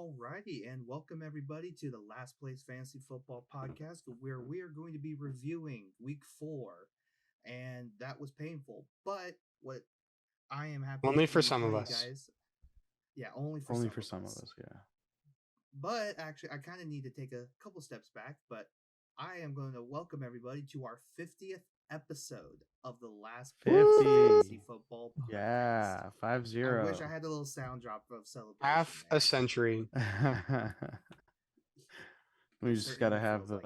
Alrighty, and welcome everybody to the Last Place Fantasy Football Podcast, where we are going to be reviewing Week 4, and that was painful. But what I am happy Only to for be some of telling us. you guys, yeah, only for some of us, yeah. But actually, I kind of need to take a couple steps back. But I am going to welcome everybody to our 50th episode of the Last Place 50. Fantasy Football Podcast. Yeah, 50. I wish I had a little sound drop of celebration. Half a century. We just gotta have the.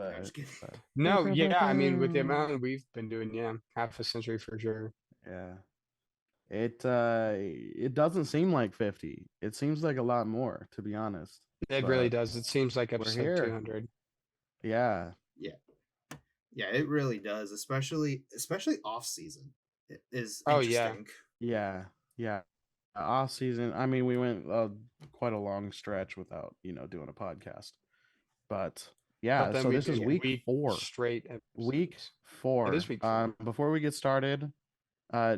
No, yeah, I mean, with the amount we've been doing, yeah, half a century for sure. Yeah, it doesn't seem like 50. It seems like a lot more, to be honest. It really does. It seems like we're episode here. 200. Yeah. Yeah, it really does, especially off season. It is Oh, interesting. Yeah. Off season. I mean, we went quite a long stretch without doing a podcast, but yeah. So this is week 4 straight. Week 4. It is week 4. Before we get started,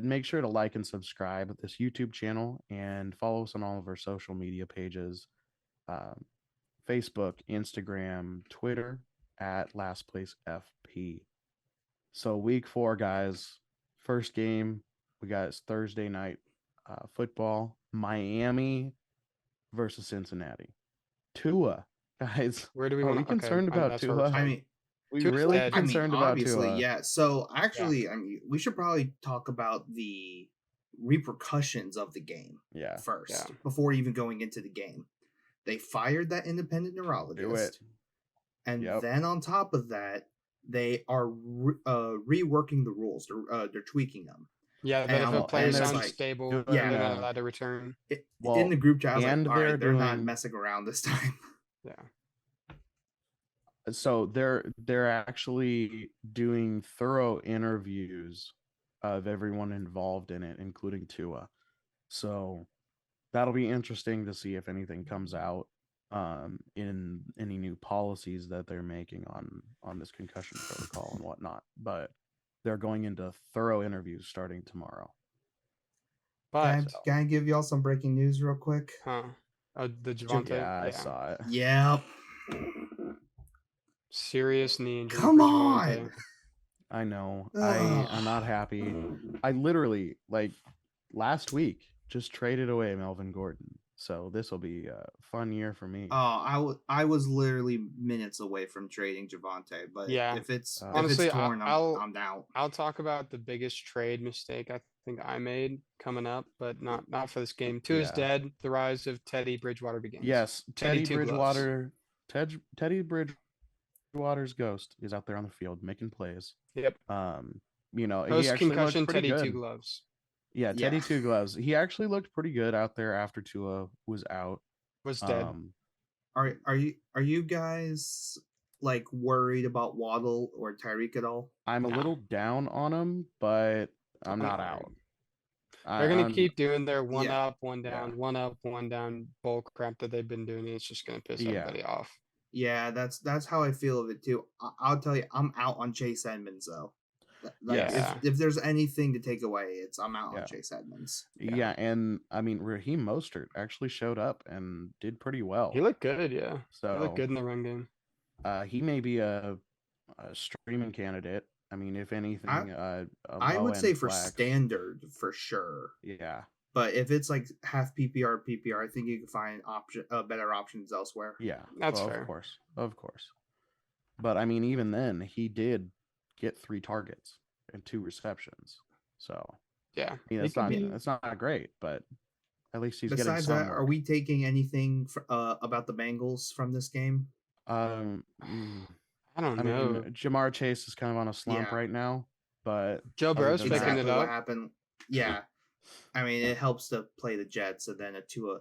make sure to like and subscribe this YouTube channel and follow us on all of our social media pages, Facebook, Instagram, Twitter at Last Place FP. So week 4, guys, first game we got is Thursday night football, Miami versus Cincinnati. Tua, guys, where do we want to? Concerned about Tua? I mean, we really concerned about Tua. Yeah. So actually, I mean, we should probably talk about the repercussions of the game. First, before even going into the game. They fired that independent neurologist, and then on top of that, they are reworking the rules. They're tweaking them. Yeah, but if a player's unstable, they're not allowed to return. In the group chat, they're not messing around this time. Yeah. So they're actually doing thorough interviews of everyone involved in it, including Tua. So that'll be interesting to see if anything comes out in any new policies that they're making on this concussion protocol and whatnot. But they're going into thorough interviews starting tomorrow. But can I give y'all some breaking news real quick? Oh, the Javonte. Yeah, I saw it. Yep. Serious knee injury. Come on. I know. I'm not happy. I literally, last week, just traded away Melvin Gordon. So this will be a fun year for me. Oh, I was literally minutes away from trading Javonte, but if it's honestly, torn, I'm down. I'll talk about the biggest trade mistake I think I made coming up, but not for this game. Tua is dead. The rise of Teddy Bridgewater begins. Yes, Teddy Bridgewater. Teddy Bridgewater's ghost is out there on the field making plays. Yep. Post concussion Teddy good. 2 gloves. Yeah, Teddy 2 gloves. He actually looked pretty good out there after Tua was out. Was dead. Are you guys worried about Waddle or Tyreek at all? I'm a little down on him, but I'm not out. They're gonna keep doing their one up, one down, one up, one down bull crap that they've been doing. It's just gonna piss everybody off. Yeah, that's how I feel of it too. I'll tell you, I'm out on Chase Edmonds though. If there's anything to take away, I'm out on Chase Edmonds. Yeah, and I mean Raheem Mostert actually showed up and did pretty well. He looked good, yeah. So he looked good in the run game. He may be a streaming candidate. I mean, if anything, I would say for standard for sure. Yeah. But if it's half PPR, I think you can find better options elsewhere. Yeah, that's fair. Of course. But I mean, even then, he did get 3 targets and 2 receptions. So yeah, I mean, it's not great, but at least he's getting some. Besides that, are we taking anything about the Bengals from this game? I don't know. Mean, Jamar Chase is kind of on a slump right now, but Joe Burrow's picking it up. What happened? Yeah. I mean, it helps to play the Jets and then a Tua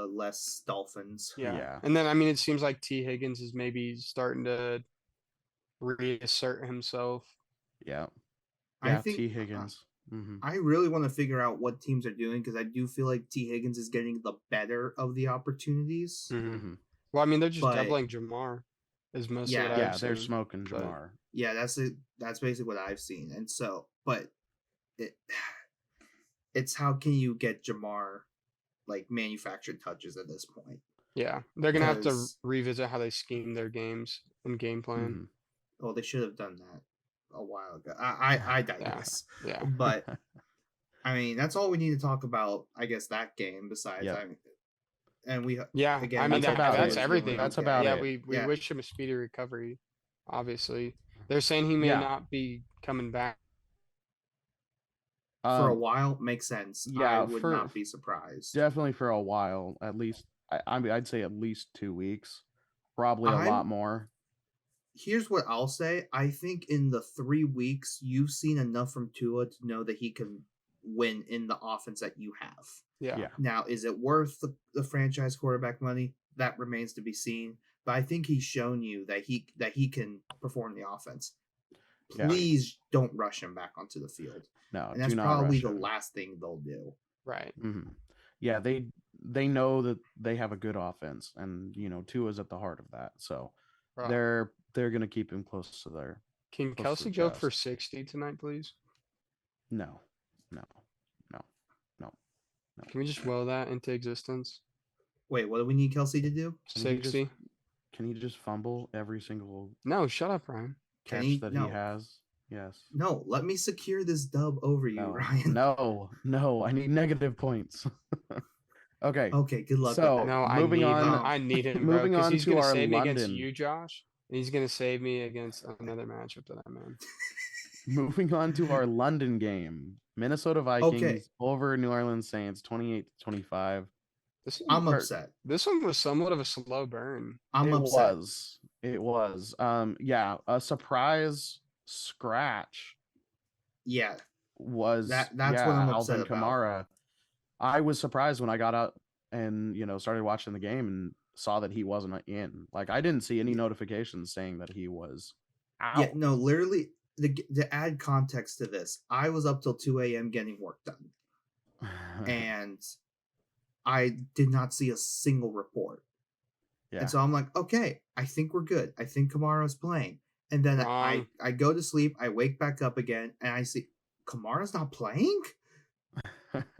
less Dolphins. Yeah. And then, I mean, it seems like T. Higgins is maybe starting to reassert himself. Yeah. I think T. Higgins. I really want to figure out what teams are doing because I do feel like T. Higgins is getting the better of the opportunities. Mm-hmm. Well, I mean, they're just doubling Jamar. Is mostly what I've seen. They're smoking Jamar. Yeah, that's basically what I've seen. And so, but it's how can you get Jamar like manufactured touches at this point. Yeah, they're gonna have to revisit how they scheme their games and game plan. Mhm. Oh, they should have done that a while ago. I digress. Yeah. But I mean, that's all we need to talk about. I guess that game. Besides, Yep. I mean, and we again, I mean that's everything. That's about it. We wish him a speedy recovery. Obviously, they're saying he may not be coming back for a while. Makes sense. Yeah, I would not be surprised. Definitely for a while, at least. I mean, I'd say at least 2 weeks, probably a lot more. Here's what I'll say. I think in the 3 weeks, you've seen enough from Tua to know that he can win in the offense that you have. Yeah. Now, is it worth the franchise quarterback money? That remains to be seen. But I think he's shown you that he can perform the offense. Please don't rush him back onto the field. No, and that's probably the last thing they'll do. Right. Mm-hmm. Yeah, they know that they have a good offense, and Tua's at the heart of that. So they're gonna keep him close to their. Can Kelsey go for 60 tonight, please? No. Can we just will that into existence? Wait, what do we need Kelsey to do? 60. Can he just fumble every single? No, shut up, Ryan. Catch he has. Yes. No, let me secure this dub over you, Ryan. No, I need negative points. Okay. Okay, good luck. So with that. moving on, I need him. Bro, moving on he's to gonna our save me London. against you, Josh, and he's gonna save me against another matchup that I'm in. Moving on to our London game, Minnesota Vikings over New Orleans Saints, 28-25. I'm upset. This one was somewhat of a slow burn. I'm upset. It was. Yeah, a surprise scratch. Yeah. Was that's what I'm upset Alvin Kamara. I was surprised when I got out and started watching the game and saw that he wasn't in. Like, I didn't see any notifications saying that he was out. Yeah, no, literally, to add context to this, I was up till 2 a.m. getting work done. And I did not see a single report. Yeah. And so I'm like, okay, I think we're good. I think Kamara's playing. And then I go to sleep, I wake back up again, and I see Kamara's not playing?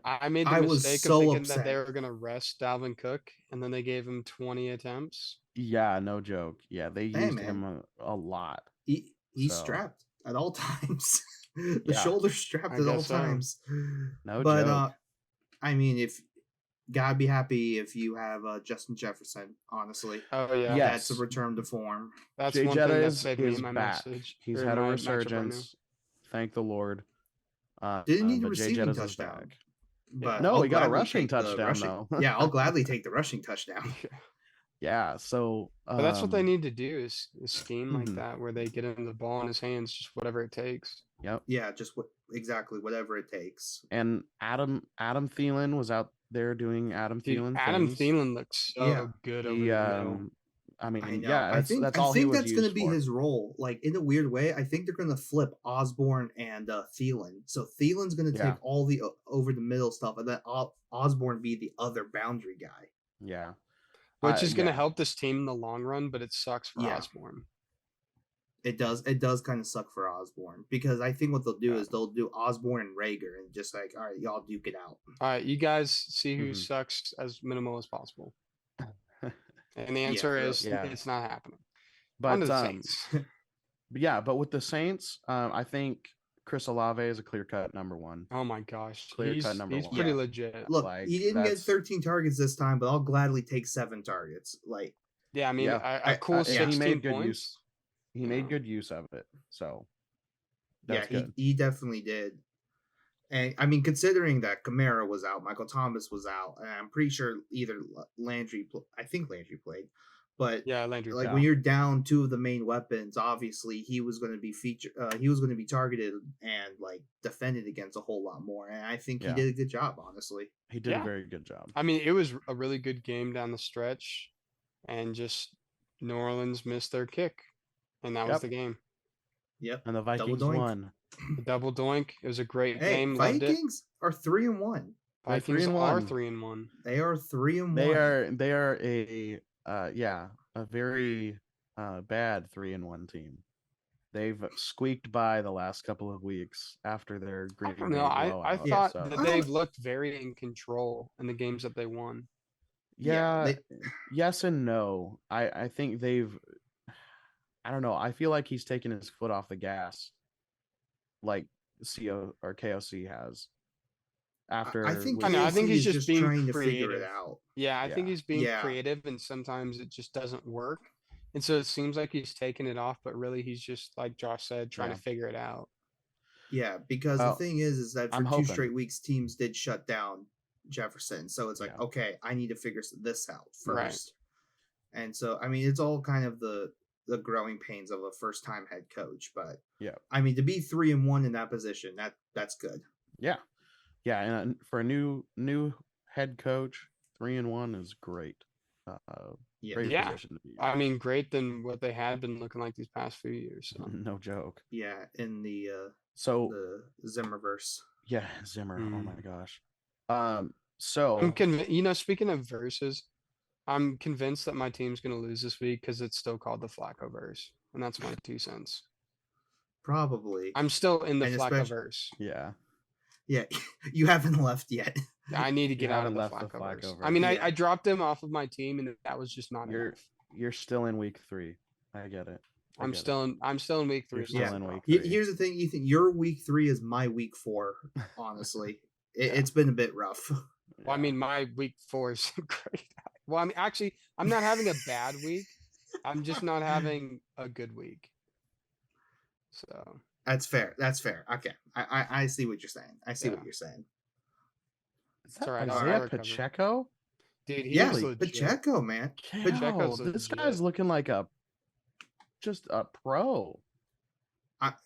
I made the mistake of thinking that they were going to rest Dalvin Cook, and then they gave him 20 attempts. Yeah, no joke. Yeah, they used him a lot. He's strapped at all times. The shoulder's strapped at all times. No joke. I mean, if gotta be happy if you have Justin Jefferson, honestly. Oh, yeah. That's a return to form. That's one thing that saved me my back. message. He's had a resurgence. Thank the Lord. Didn't need a receiving touchdown. But no, he got a rushing touchdown, though. Yeah, I'll gladly take the rushing touchdown. Yeah, so... but that's what they need to do is scheme like that, where they get him the ball in his hands, just whatever it takes. Yep. Yeah, just exactly whatever it takes. And Adam Thielen was out there doing Adam Thielen things. Thielen looks so good over the middle. I mean, I think that's going to be his role. Like, in a weird way, I think they're going to flip Osborne and Thielen. So Thielen's going to take all the over the middle stuff, and then Osborne be the other boundary guy. Yeah. Which is going to help this team in the long run, but it sucks for Osborne. It does kind of suck for Osborne, because I think what they'll do is they'll do Osborne and Rager and just like, all right, y'all duke it out. All right, you guys see who sucks as minimal as possible. And the answer is it's not happening. But Saints. But with the Saints, I think Chris Olave is a clear-cut number one. Oh my gosh, clear-cut number one. He's pretty legit. Look, he didn't get 13 targets this time, but I'll gladly take 7 targets. Like, yeah, I mean, a cool 16 points. He made good use of it. So that's good. He definitely did. And I mean, considering that Kamara was out, Michael Thomas was out, and I'm pretty sure either Landry played, but Landry. Like, when you're down 2 of the main weapons, obviously he was going to be he was going to be targeted and like defended against a whole lot more. And I think he did a good job. Honestly, he did a very good job. I mean, it was a really good game down the stretch, and just New Orleans missed their kick, and that was the game. Yep, and the Vikings won. The double doink. It was a great game. Vikings are 3-1. Vikings are 3-1. They are 3-1. They are a very bad 3-1 team. they've squeaked by the last couple of weeks after their Green Bay blowout. I thought that they've looked very in control in the games that they won. Yeah, yes and no. I think they've. I don't know. I feel like he's taken his foot off the gas, like KOC has. After I think he's just being trying creative. to figure it out. Yeah, I think he's being creative, and sometimes it just doesn't work. And so it seems like he's taking it off, but really he's just, like Josh said, trying to figure it out. Yeah, because the thing is that for 2 straight weeks, teams did shut down Jefferson. So it's like, okay, I need to figure this out first. Right. And so, I mean, it's all kind of the growing pains of a first-time head coach. But, I mean, to be 3-1 in that position, that's good. Yeah. Yeah, and for a new head coach, 3-1 is great. Great position to be in. I mean, great than what they had been looking like these past few years. So. No joke. Yeah, in the Zimmerverse. Yeah, Zimmer. Oh my gosh. So I'm speaking of verses, I'm convinced that my team's going to lose this week because it's still called the Flacco verse, and that's my 2 cents. Probably. I'm still in the Flacco verse. Yeah. Yeah, you haven't left yet. I need to get out of the Flacco verse. I mean, I dropped him off of my team, and that was just not enough. You're still in week 3. I get it. I'm still in week 3. You're still in week 3. Here's the thing, Ethan. Your week 3 is my week 4. Honestly, it's been a bit rough. Well, I mean, my week 4 is great. Well, I mean, actually, I'm not having a bad week. I'm just not having a good week. So. That's fair. Okay. I see what you're saying. What you're saying. Is that Isaiah Pacheco? Dude, he's legit. Pacheco, man. This guy's looking like just a pro.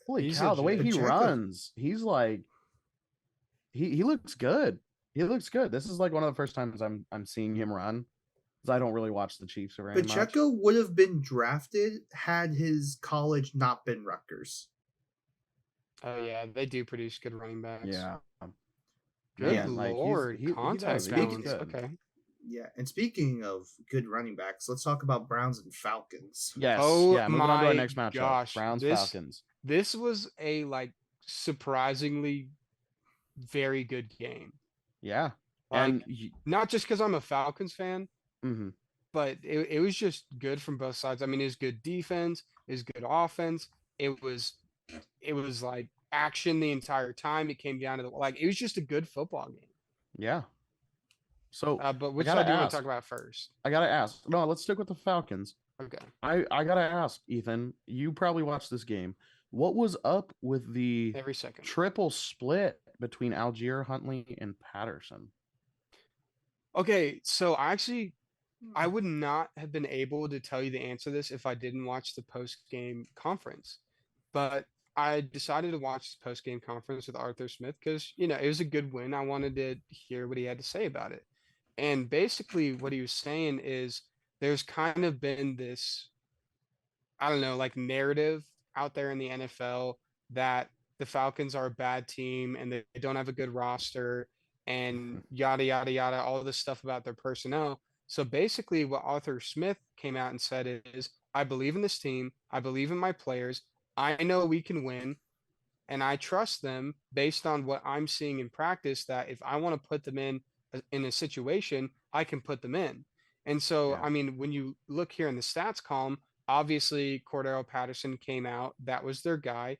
Holy cow, the way he runs, he's like he looks good. He looks good. This is like one of the first times I'm seeing him run. Because I don't really watch the Chiefs very much. Pacheco would have been drafted had his college not been Rutgers. Oh yeah, they do produce good running backs. Yeah. Good Lord, contact balance. Okay. Yeah, and speaking of good running backs, let's talk about Browns and Falcons. Yes. Oh moving on to our next matchup. Gosh, Browns Falcons. This was a surprisingly very good game. Yeah. And not just because I'm a Falcons fan, but it was just good from both sides. I mean, it was good defense, it was good offense. It was like action the entire time. It came down to it was just a good football game. Yeah. So, but which side do you want to talk about first? I gotta ask. No, let's stick with the Falcons. Okay. I gotta ask, Ethan. You probably watched this game. What was up with the every second triple split between Algier, Huntley, and Patterson? Okay, so I would not have been able to tell you the answer to this if I didn't watch the post-game conference. But I decided to watch the post-game conference with Arthur Smith because, it was a good win. I wanted to hear what he had to say about it. And basically what he was saying is there's kind of been this, I don't know, narrative out there in the NFL that the Falcons are a bad team and they don't have a good roster and yada, yada, yada, all this stuff about their personnel. So basically what Arthur Smith came out and said is, I believe in this team. I believe in my players. I know we can win, and I trust them based on what I'm seeing in practice, that if I want to put them in a situation, I can put them in. And so, I mean, when you look here in the stats column, obviously Cordero Patterson came out. That was their guy.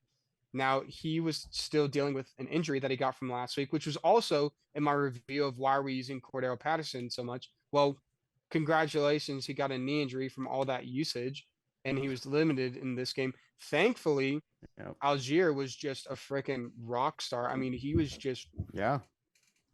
Now, he was still dealing with an injury that he got from last week, which was also in my review of why are we using Cordero Patterson so much. Well, congratulations. He got a knee injury from all that usage, and he was limited in this game. Thankfully, Algier was just a freaking rock star. I mean, he was just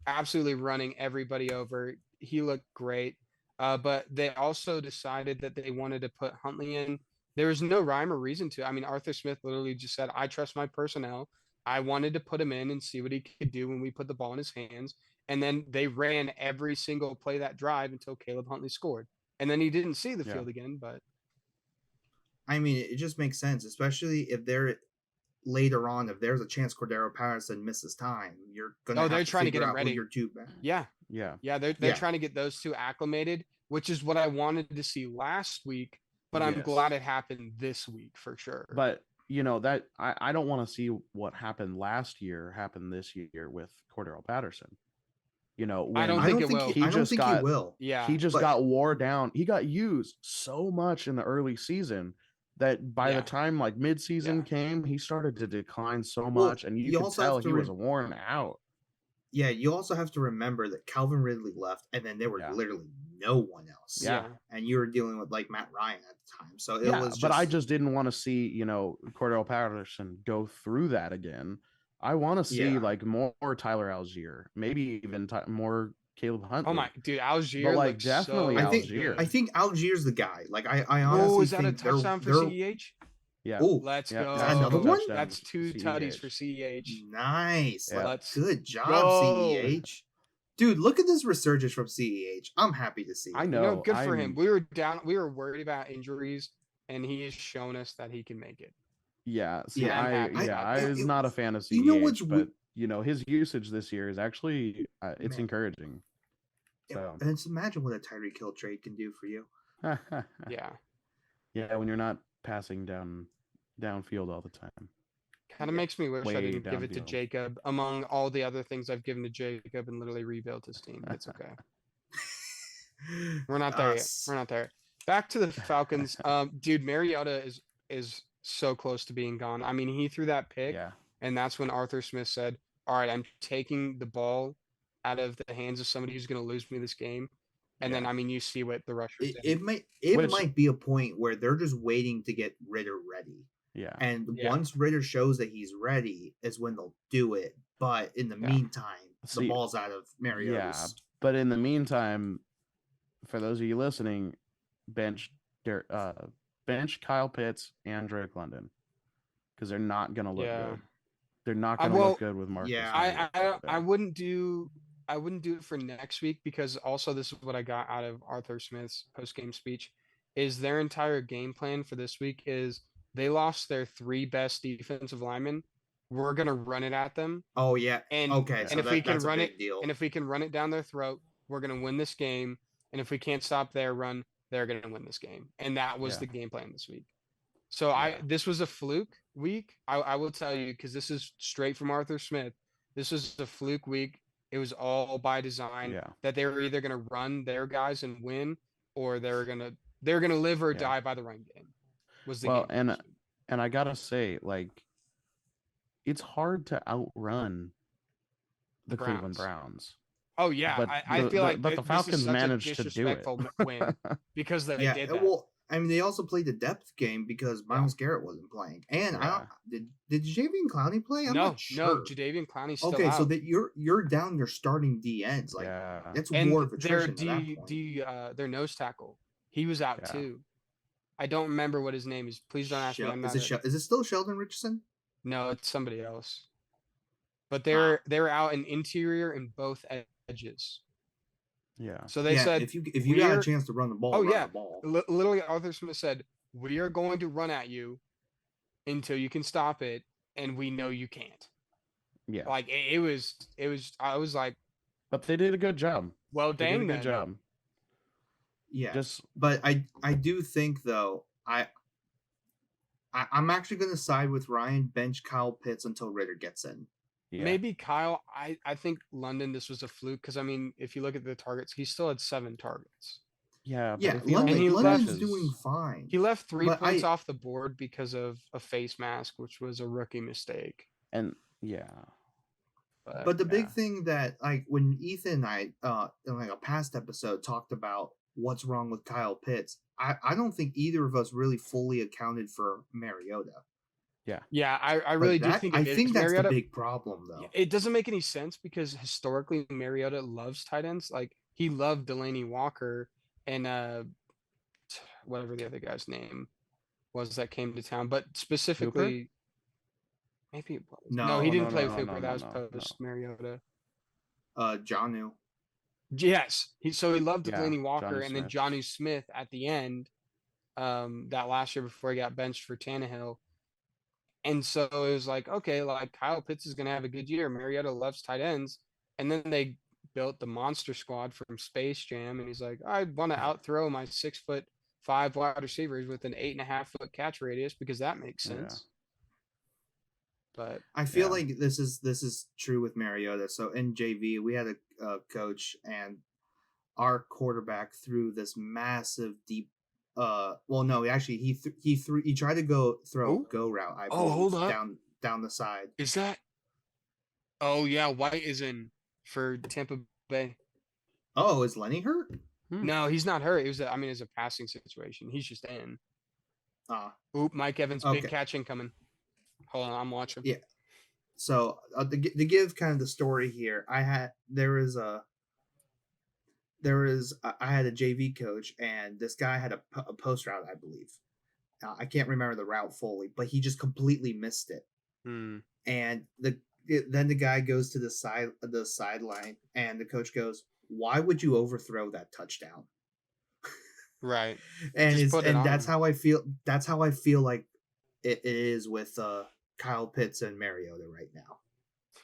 absolutely running everybody over. He looked great. But they also decided that they wanted to put Huntley in. There was no rhyme or reason to. I mean, Arthur Smith literally just said, I trust my personnel. I wanted to put him in and see what he could do when we put the ball in his hands. And then they ran every single play that drive until Caleb Huntley scored. And then he didn't see the field again, but. I mean, it just makes sense, especially if they're later on, if there's a chance Cordero Patterson misses time, you're going to they're trying to get him ready. Yeah. They're trying to get those two acclimated, which is what I wanted to see last week, but I'm glad it happened this week for sure. But that I don't want to see what happened last year happen this year with Cordero Patterson. When I don't think it will. I don't think he will. Yeah. He just got wore down. He got used so much in the early season that by the time like midseason came, he started to decline so much, and you could tell he was worn out. Yeah, you also have to remember that Calvin Ridley left, and then there were literally no one else. Yeah. And you were dealing with like Matt Ryan at the time. So it was but I just didn't want to see, Cordell Patterson go through that again. I want to see like more Tyler Algier, maybe even more Caleb Huntley. Oh my dude, Algier, but like definitely Algier. I think Algier's the guy. Like I honestly is that think a touchdown for CEH? Yeah. Let's go. Another one? That's 2 tutties for CEH. Nice. Yeah. Good job, CEH. Dude, look at this resurgence from CEH. I'm happy to see it. I know. Good for him. We were worried about injuries, and he has shown us that he can make it. Yeah. See, I was not a fan of CEH, but his usage this year is actually it's encouraging. So. And just imagine what a Tyreek Hill trade can do for you. Yeah. Yeah, when you're not passing downfield all the time. Kind of makes me wish I didn't give it to Jacob among all the other things I've given to Jacob and literally rebuilt his team. It's okay. We're not there yet. We're not there. Back to the Falcons. Dude, Mariota is so close to being gone. I mean, he threw that pick, and that's when Arthur Smith said, all right, I'm taking the ball out of the hands of somebody who's going to lose me this game. And then, I mean, you see what the rushers did. It might be a point where they're just waiting to get Ritter ready. Yeah. And once Ritter shows that he's ready is when they'll do it. But in the meantime, the ball's out of Mariota's. Yeah, but in the meantime, for those of you listening, bench Kyle Pitts and Drake London because they're not going to look good. They're not going to look good with Marcus. Yeah, I wouldn't do it for next week because also this is what I got out of Arthur Smith's post-game speech is their entire game plan for this week is they lost their 3 best defensive linemen. We're going to run it at them. Oh yeah. And if we can run it and if we can run it down their throat, we're going to win this game. And if we can't stop their run, they're going to win this game. And that was the game plan this week. So this was a fluke week. I will tell you, because this is straight from Arthur Smith. This was a fluke week. It was all by design that they were either going to run their guys and win, or they're gonna live or die by the run game. Was the game. And I gotta say, like, it's hard to outrun the Cleveland Browns. Oh yeah, but I feel like the Falcons managed to do it win because they did that. Well, I mean, they also played the depth game because Myles Garrett wasn't playing, and did Jadeveon Clowney play? I'm not sure. No, Jadeveon Clowney's still out. So that you're down your starting D ends, like that's more of attrition. Their nose tackle, he was out too. I don't remember what his name is. Please don't ask me. Is it still Sheldon Richardson? No, it's somebody else. But they're out in interior and both edges. Yeah. So they said if you got a chance to run the ball, run the ball. Literally, Arthur Smith said, "We are going to run at you until you can stop it, and we know you can't." Yeah. Like it was. I was like, but they did a good job. Well, dang, good job. Yeah. But I do think though I'm actually going to side with Ryan, bench Kyle Pitts until Ritter gets in. Yeah. Maybe Kyle. I think London. This was a fluke because I mean, if you look at the targets, he still had 7 targets. Yeah, London's doing fine. He left 3 points off the board because of a face mask, which was a rookie mistake. And but the big thing that like when Ethan and I in like a past episode talked about what's wrong with Kyle Pitts, I don't think either of us really fully accounted for Mariota. Yeah, I really do think I think that's Mariota, the big problem, though. It doesn't make any sense because historically Mariota loves tight ends. Like he loved Delaney Walker and whatever the other guy's name was that came to town, but specifically, maybe it was. No, he didn't play with Hooper. That was post Mariota. Jonnu. Yes, he loved Delaney Walker and then Jonnu Smith at the end. That last year before he got benched for Tannehill. And so it was like, okay, like Kyle Pitts is going to have a good year. Mariota loves tight ends. And then they built the monster squad from Space Jam. And he's like, I want to outthrow my 6'5" wide receivers with an 8.5-foot catch radius because that makes sense. But I feel like this is true with Mariota. So in JV, we had a coach, and our quarterback threw this massive deep. Well, no, actually, he tried to throw a go route. I believe, hold up. down the side. Is that? Oh yeah, White is in for Tampa Bay. Oh, is Lenny hurt? No, he's not hurt. It's a passing situation. He's just in. Oop, Mike Evans, big catch incoming. Hold on, I'm watching. Yeah. So to give kind of the story here, I had a JV coach, and this guy had a post route, I believe. I can't remember the route fully, but he just completely missed it. And then the guy goes to the sideline, and the coach goes, "Why would you overthrow that touchdown?" Right. And that's how I feel. That's how I feel like it is with Kyle Pitts and Mariota right now.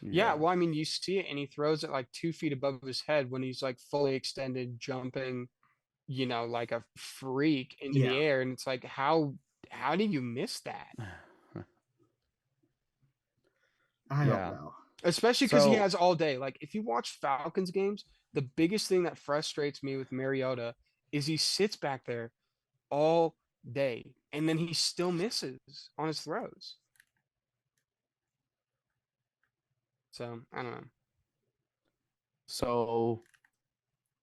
Yeah, well, I mean, you see it, and he throws it like 2 feet above his head when he's like fully extended, jumping, like a freak into the air, and it's like, how did you miss that? I don't know. Especially because he has all day. Like, if you watch Falcons games, the biggest thing that frustrates me with Mariota is he sits back there all day, and then he still misses on his throws. So, I don't know. So,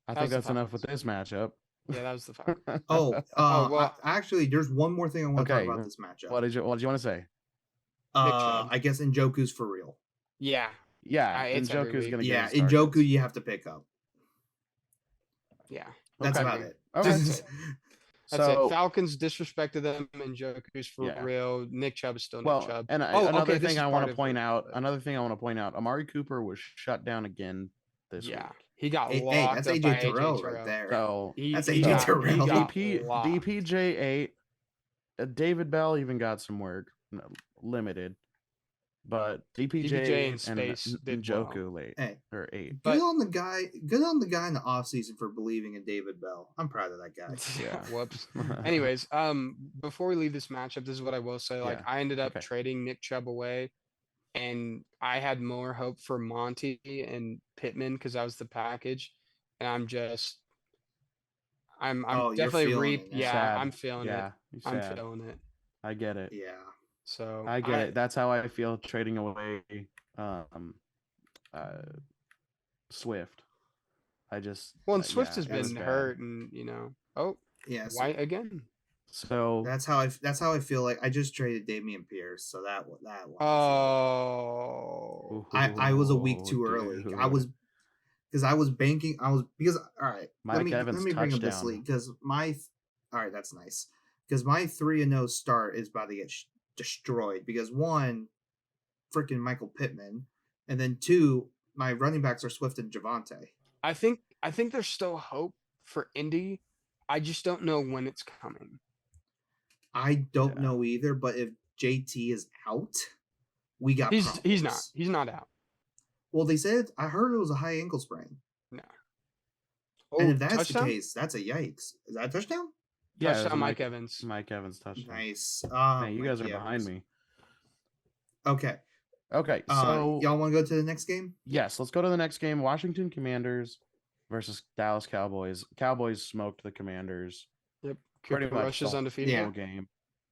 I think that's enough with this matchup. Yeah, that was the Falcons. Well, actually, there's one more thing I want to talk about this matchup. What did you want to say? I guess Njoku's for real. Yeah. Njoku's going to get Njoku you have to pick up. Yeah. That's about it. Okay. That's it. Falcons disrespected them, and Njoku's for real. Nick Chubb is still Nick Chubb. And another thing I want to point out, Amari Cooper was shut down again this week. He got locked that's up AJ by Terrell AJ right there. So that's AJ Terrell. DPJ 8. David Bell even got some work, limited. But DPJ in space and Njoku late or 8. Good on the guy in the offseason for believing in David Bell. I'm proud of that guy. Whoops. Anyways, before we leave this matchup, this is what I will say. Like, I ended up trading Nick Chubb away, and I had more hope for Monty and Pittman because that was the package. And I'm definitely I'm feeling it. I'm feeling it. I get it. Yeah. So I get it. That's how I feel trading away Swift. Swift has been hurt, and White again. So that's how I feel like I just traded Dameon Pierce. So that one. Oh, I was a week too early. I was banking. All right. Mike let me bring up this league because all right, that's nice because my 3-0 start is about to get destroyed because 1, freaking Michael Pittman, and then 2, my running backs are Swift and Javonte. I think there's still hope for Indy. I just don't know when it's coming. I don't know either, but if JT is out, we got he's not out. Well, they said I heard it was a high ankle sprain. No. And if that's the case, that's a yikes. Is that a touchdown? Yeah, touchdown, Mike Evans. Mike Evans touchdown. Nice. Man, you guys are behind me. Okay. So y'all want to go to the next game? Yes, let's go to the next game. Washington Commanders versus Dallas Cowboys. Cowboys smoked the Commanders. Yep. Cooper Rush is undefeated. Whole game.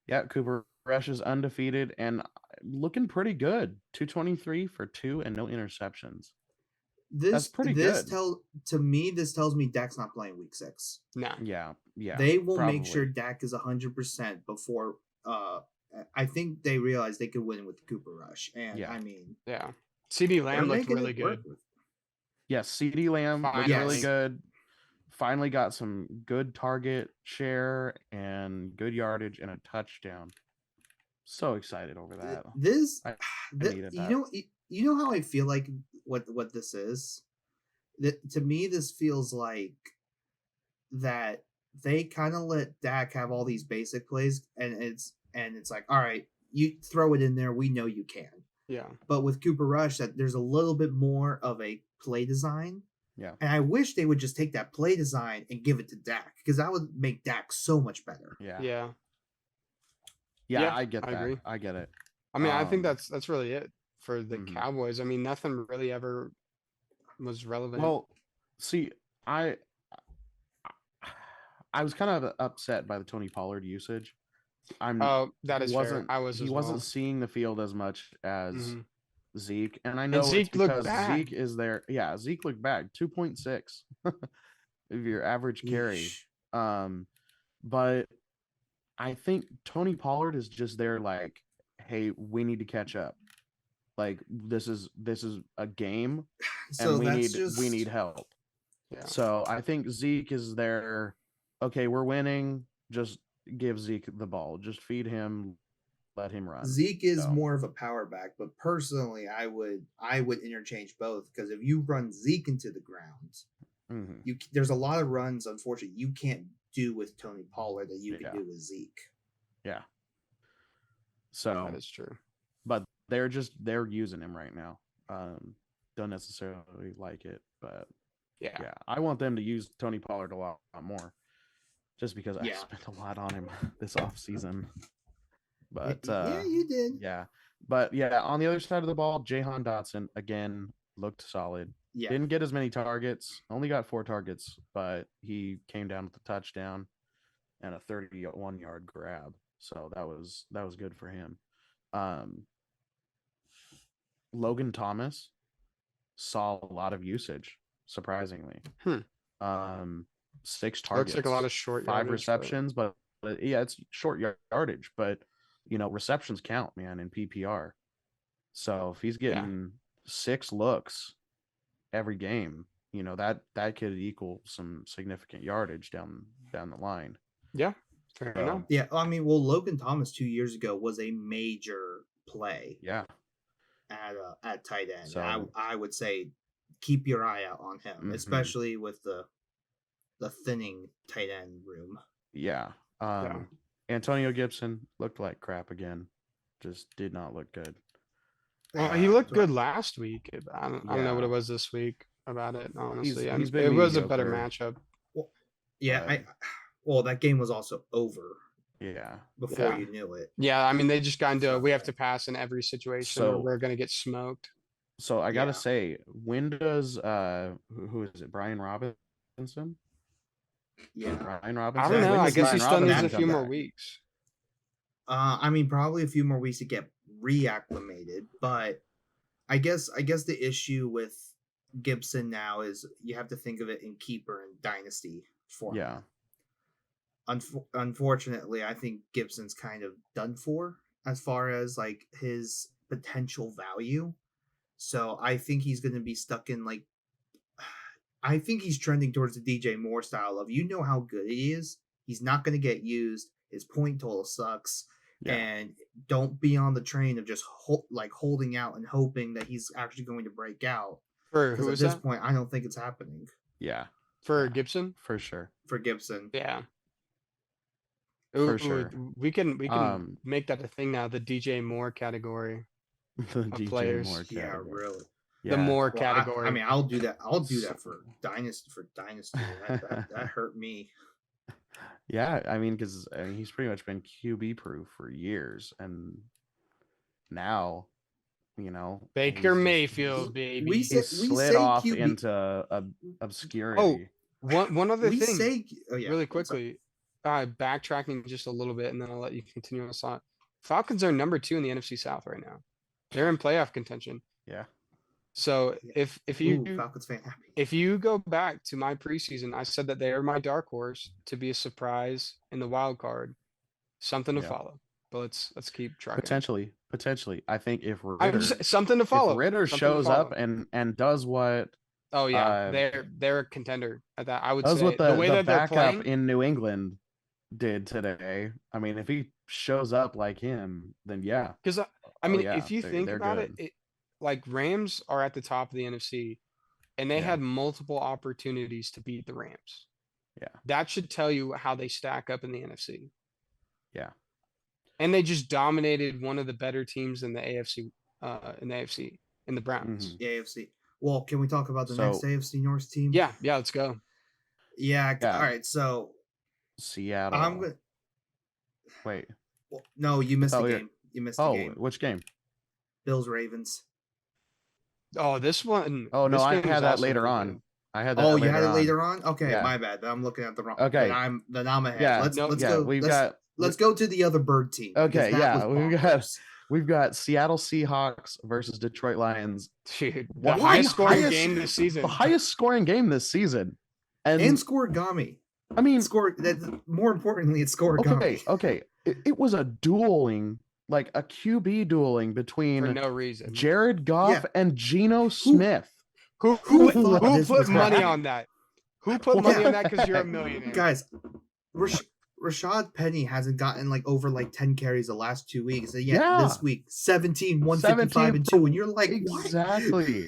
Yeah, Cooper Rush is undefeated and looking pretty good. 223 for 2 and no interceptions. That's pretty good. This tells me Dak's not playing week 6. No. Yeah. They will make sure Dak is 100% before. I think they realized they could win with Cooper Rush, and CeeDee Lamb looked really good. Yes, CeeDee Lamb looked really good. Finally got some good target share and good yardage and a touchdown. So excited over that. You know how I feel like what this is? To me, this feels like that they kind of let Dak have all these basic plays, and it's like, all right, you throw it in there, we know you can. Yeah. But with Cooper Rush, that there's a little bit more of a play design. Yeah. And I wish they would just take that play design and give it to Dak because that would make Dak so much better. Yeah. Yeah. Yeah, I get that. I get it. I mean, I think that's really it for the Cowboys. I mean, nothing really ever was relevant. Well, see, I was kind of upset by the Tony Pollard usage. That is fair. He wasn't seeing the field as much as Zeke, and I know and Zeke it's because looked bad. Zeke is there. Yeah, Zeke looked bad. 2.6 of your average carry. But I think Tony Pollard is just there like, hey, we need to catch up. Like this is a game, and we need help. Yeah. So I think Zeke is there. Okay, we're winning. Just give Zeke the ball. Just feed him. Let him run. Zeke is more of a power back, but personally, I would interchange both, because if you run Zeke into the ground, there's a lot of runs, unfortunately, you can't do with Tony Pollard that you can do with Zeke. Yeah. So that is true. But they're using him right now. Don't necessarily like it, but yeah, I want them to use Tony Pollard a lot more, just because I spent a lot on him this offseason. But yeah, you did. Yeah, but yeah, on the other side of the ball, Jahan Dotson again looked solid. Yeah. Didn't get as many targets, only got 4 targets, but he came down with a touchdown and a 31-yard grab. So that was good for him. Logan Thomas saw a lot of usage, surprisingly. 6 targets. Looks like a lot of short 5 receptions, but yeah, it's short yardage, but receptions count, man, in PPR. So if he's getting 6 looks every game, that could equal some significant yardage down the line. Yeah, fair enough. Yeah, I mean, Logan Thomas 2 years ago was a major play. Yeah. At tight end. So, I would say keep your eye out on him, especially with the thinning tight end room. Yeah. Antonio Gibson looked like crap again. Just did not look good. He looked good last week. I don't know what it was this week about it, honestly. It was a better matchup. Well, that game was also over. Yeah. Before you knew it. Yeah, I mean, they just got into we have to pass in every situation or we're going to get smoked. So I got to say, when does who is it? Brian Robinson? Yeah. Brian Robinson. I don't know. I guess he still needs a few more weeks. I mean, probably a few more weeks to get reacclimated, but I guess the issue with Gibson now is you have to think of it in keeper and dynasty format. Yeah. Unfortunately, I think Gibson's kind of done for as far as like his potential value. So I think he's going to be stuck in I think he's trending towards the DJ Moore style of, how good he is. He's not going to get used. His point total sucks. Yeah. And don't be on the train of just holding out and hoping that he's actually going to break out. Because at this point, I don't think it's happening. Yeah. For Gibson? For sure. For Gibson. Yeah. For sure. We can make that a thing now, the DJ Moore category. The DJ players. Moore category. Yeah, really. The Moore category. I mean, I'll do that. I'll do that for Dynasty. That hurt me. Yeah, I mean, because he's pretty much been QB proof for years, and now, Baker Mayfield, baby. We slid off QB. Into obscurity. Oh, one other thing, really quickly. Backtracking just a little bit, and then I'll let you continue on the Falcons are number 2 in the NFC South right now. They're in playoff contention. Yeah. So if you Falcons fan happy. If you go back to my preseason, I said that they are my dark horse to be a surprise in the wild card. Something to follow. But let's keep tracking. Potentially. I think if Ritter, something to follow. If Ritter shows up and does what. Oh yeah, they're a contender at that. I would say what the way that they're playing in New England did today. I mean, if he shows up like him, then yeah. Because if you think about it, like Rams are at the top of the NFC, and they had multiple opportunities to beat the Rams. Yeah, that should tell you how they stack up in the NFC. Yeah, and they just dominated one of the better teams in the AFC. In the Browns. The AFC. Well, can we talk about the next AFC North team? Yeah, let's go. Yeah. All right. So Seattle. I'm gonna wait. Well, no, you missed the game. You missed the game. Which game? Bills Ravens. Oh, this one. Oh no, I had that later on. I had that. Oh, you had it later on. Okay, my bad. I'm looking at the wrong. Okay, then I'm ahead. Yeah, let's go. Let's go to the other bird team. Okay, we've got Seattle Seahawks versus Detroit Lions. Dude, the highest scoring game this season. The highest scoring game this season, and scoregami. I mean, more importantly, it's scoregami. Okay. It was a dueling. Like a QB dueling between for no reason. Jared Goff and Geno Smith. Who put money on that? Who put money on that because you're a millionaire? Guys, Rashad Penny hasn't gotten like over like 10 carries the last 2 weeks. And this week, 17, 155, and 2. And you're like, exactly.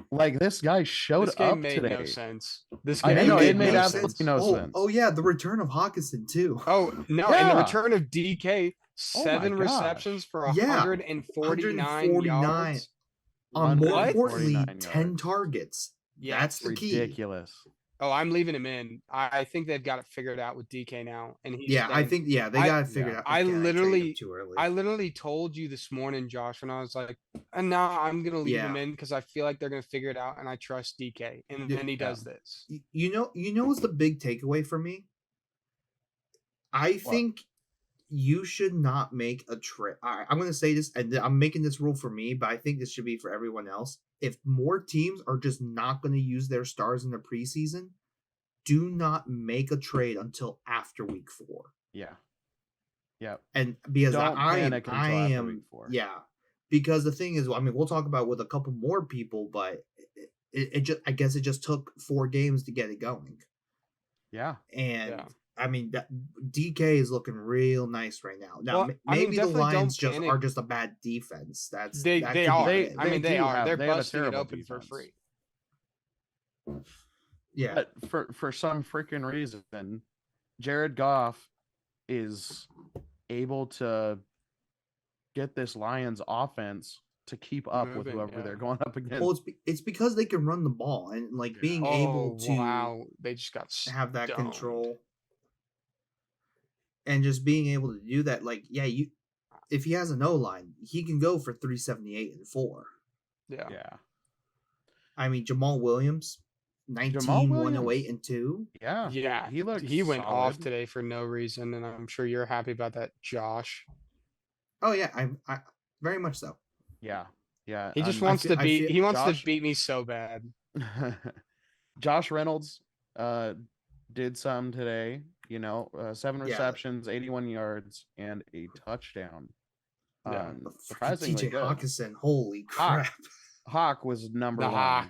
Like this guy showed up made today. No sense. It made absolutely no sense. Oh yeah, the return of Hawkinson too. Oh no, and the return of DK. 7 receptions for 149 yards. More importantly, 10 targets. Yeah, that's the key. Ridiculous. Oh, I'm leaving him in. I think they've got it figured out with DK now, and he's. I think they got it figured out. I literally told you this morning, Josh, when I was like, "No, I'm gonna leave him in because I feel like they're gonna figure it out, and I trust DK." And then he does this. You know what's the big takeaway for me? I think you should not make a trade. I'm going to say this, and I'm making this rule for me, but I think this should be for everyone else. If more teams are just not going to use their stars in the preseason, do not make a trade until after week 4. Yeah. And because I am, week 4. Yeah. Because the thing is, I mean, we'll talk about with a couple more people, but I guess it just took 4 games to get it going. Yeah. And I mean, DK is looking real nice right now. Now, maybe the Lions are just a bad defense. They are. They are. They're busting it open for free. Yeah. But for some freaking reason, Jared Goff is able to get this Lions offense to keep up with whoever they're going up against. Well, it's because they can run the ball and like being able to they just got have that control. And just being able to do that, like, if he has an O-line, he can go for 378 and 4. Yeah. I mean, Jamal Williams, 19, 108 and 2. Yeah. He went solid. Off today for no reason, and I'm sure you're happy about that, Josh. Oh yeah, I very much so. Yeah. He just wants to beat. He wants to beat me so bad. Josh Reynolds did some today. 7 receptions, 81 yards, and a touchdown. Surprisingly TJ Hawkinson, holy crap! Hawk was number one.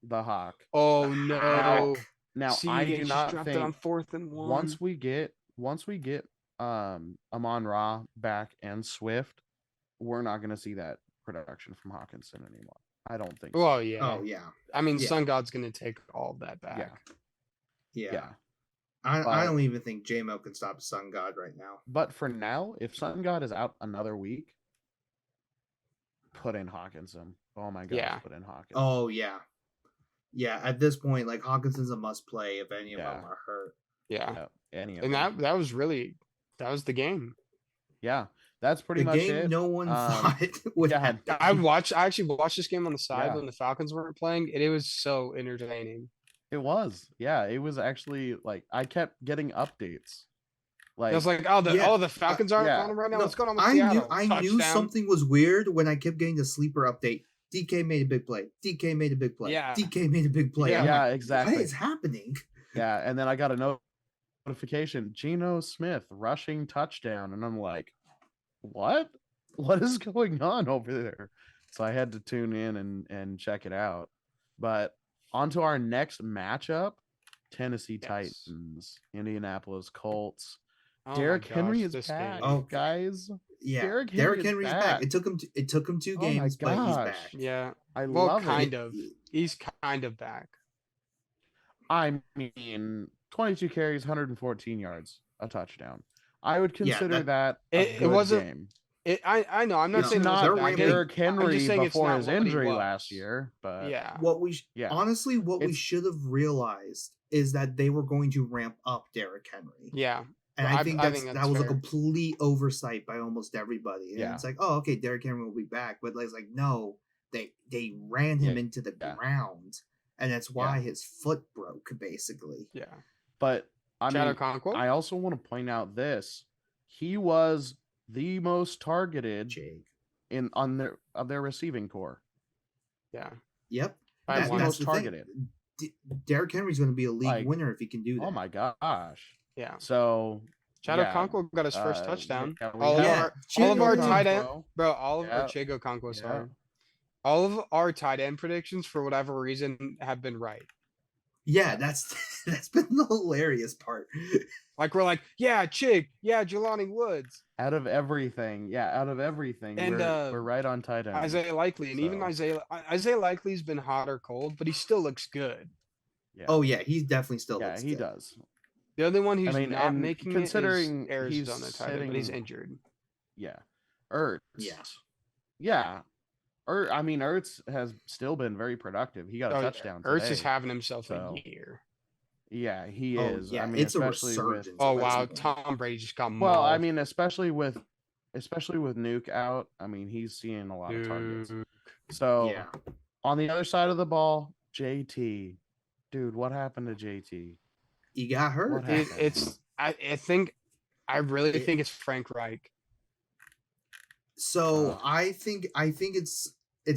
The Hawk. Oh no! Now I do not think it on 4th and 1. Once we get Amon-Ra back and Swift, we're not going to see that production from Hawkinson anymore. I don't think. Well, yeah. Oh yeah. I mean, Sun God's going to take all of that back. Yeah. I don't even think J-Mo can stop Sun God right now. But for now, if Sun God is out another week, put in Hawkinson. Oh my God, put in Hawkinson. Oh yeah. Yeah, at this point, like Hawkinson's a must play if any of them are hurt. Yeah. Any of them. That was the game. Yeah. That's pretty much it. The game no one thought would happen. I actually watched this game on the side when the Falcons weren't playing, and it was so entertaining. It was. Yeah, it was actually like I kept getting updates. Like I was like, the Falcons aren't on right now. What's going on with Seattle? I knew something was weird when I kept getting the sleeper update. DK made a big play. DK made a big play. Yeah. DK made a big play. Yeah, exactly. What is happening? Yeah, and then I got a notification. Geno Smith rushing touchdown, and I'm like, what? What is going on over there? So I had to tune in and check it out. But on to our next matchup, Tennessee Titans, Indianapolis Colts. Derrick Henry is back, guys. Yeah, Derrick Henry's back. It took him 2 games, but he's back. Yeah, I love kind of. He's kind of back. I mean, 22 carries, 114 yards, a touchdown. I would consider that a good game. I know. I'm not saying not Derrick Henry before his injury last year, but honestly, what we should have realized is that they were going to ramp up Derrick Henry. Yeah. And I think that was fair. A complete oversight by almost everybody. And it's like, oh, okay, Derrick Henry will be back. But it's like, no, they ran him into the ground. And that's why his foot broke, basically. Yeah. But I also want to point out this. He was the most targeted on their receiving core. Yeah. Yep. That's the most targeted. Derrick Henry's going to be a league winner if he can do that. Oh my gosh. Yeah. So Chad Okonkwo got his first touchdown. All of our tight end, bro. Chigo Okonkwo, sorry. All of our tight end predictions, for whatever reason, have been right. Yeah, that's been the hilarious part. Like we're like, yeah, Chig, yeah, Jelani Woods. Out of everything, and we're right on tight end. Isaiah Likely, and even Isaiah Likely's been hot or cold, but he still looks good. Yeah. Oh yeah, he's definitely still. Yeah, he does. The other one who's not making considering it is Arizona tight end, but he's injured. Yeah, Ertz. Yeah. Ertz has still been very productive. He got a touchdown today. Ertz is having himself a year. Yeah, he is. Yeah, it's especially a resurgence. Wow, Tom Brady just got mauled. Well, especially with Nuke out, he's seeing a lot of targets. So, on the other side of the ball, JT. Dude, what happened to JT? He got hurt. I really think it's Frank Reich. So I think it's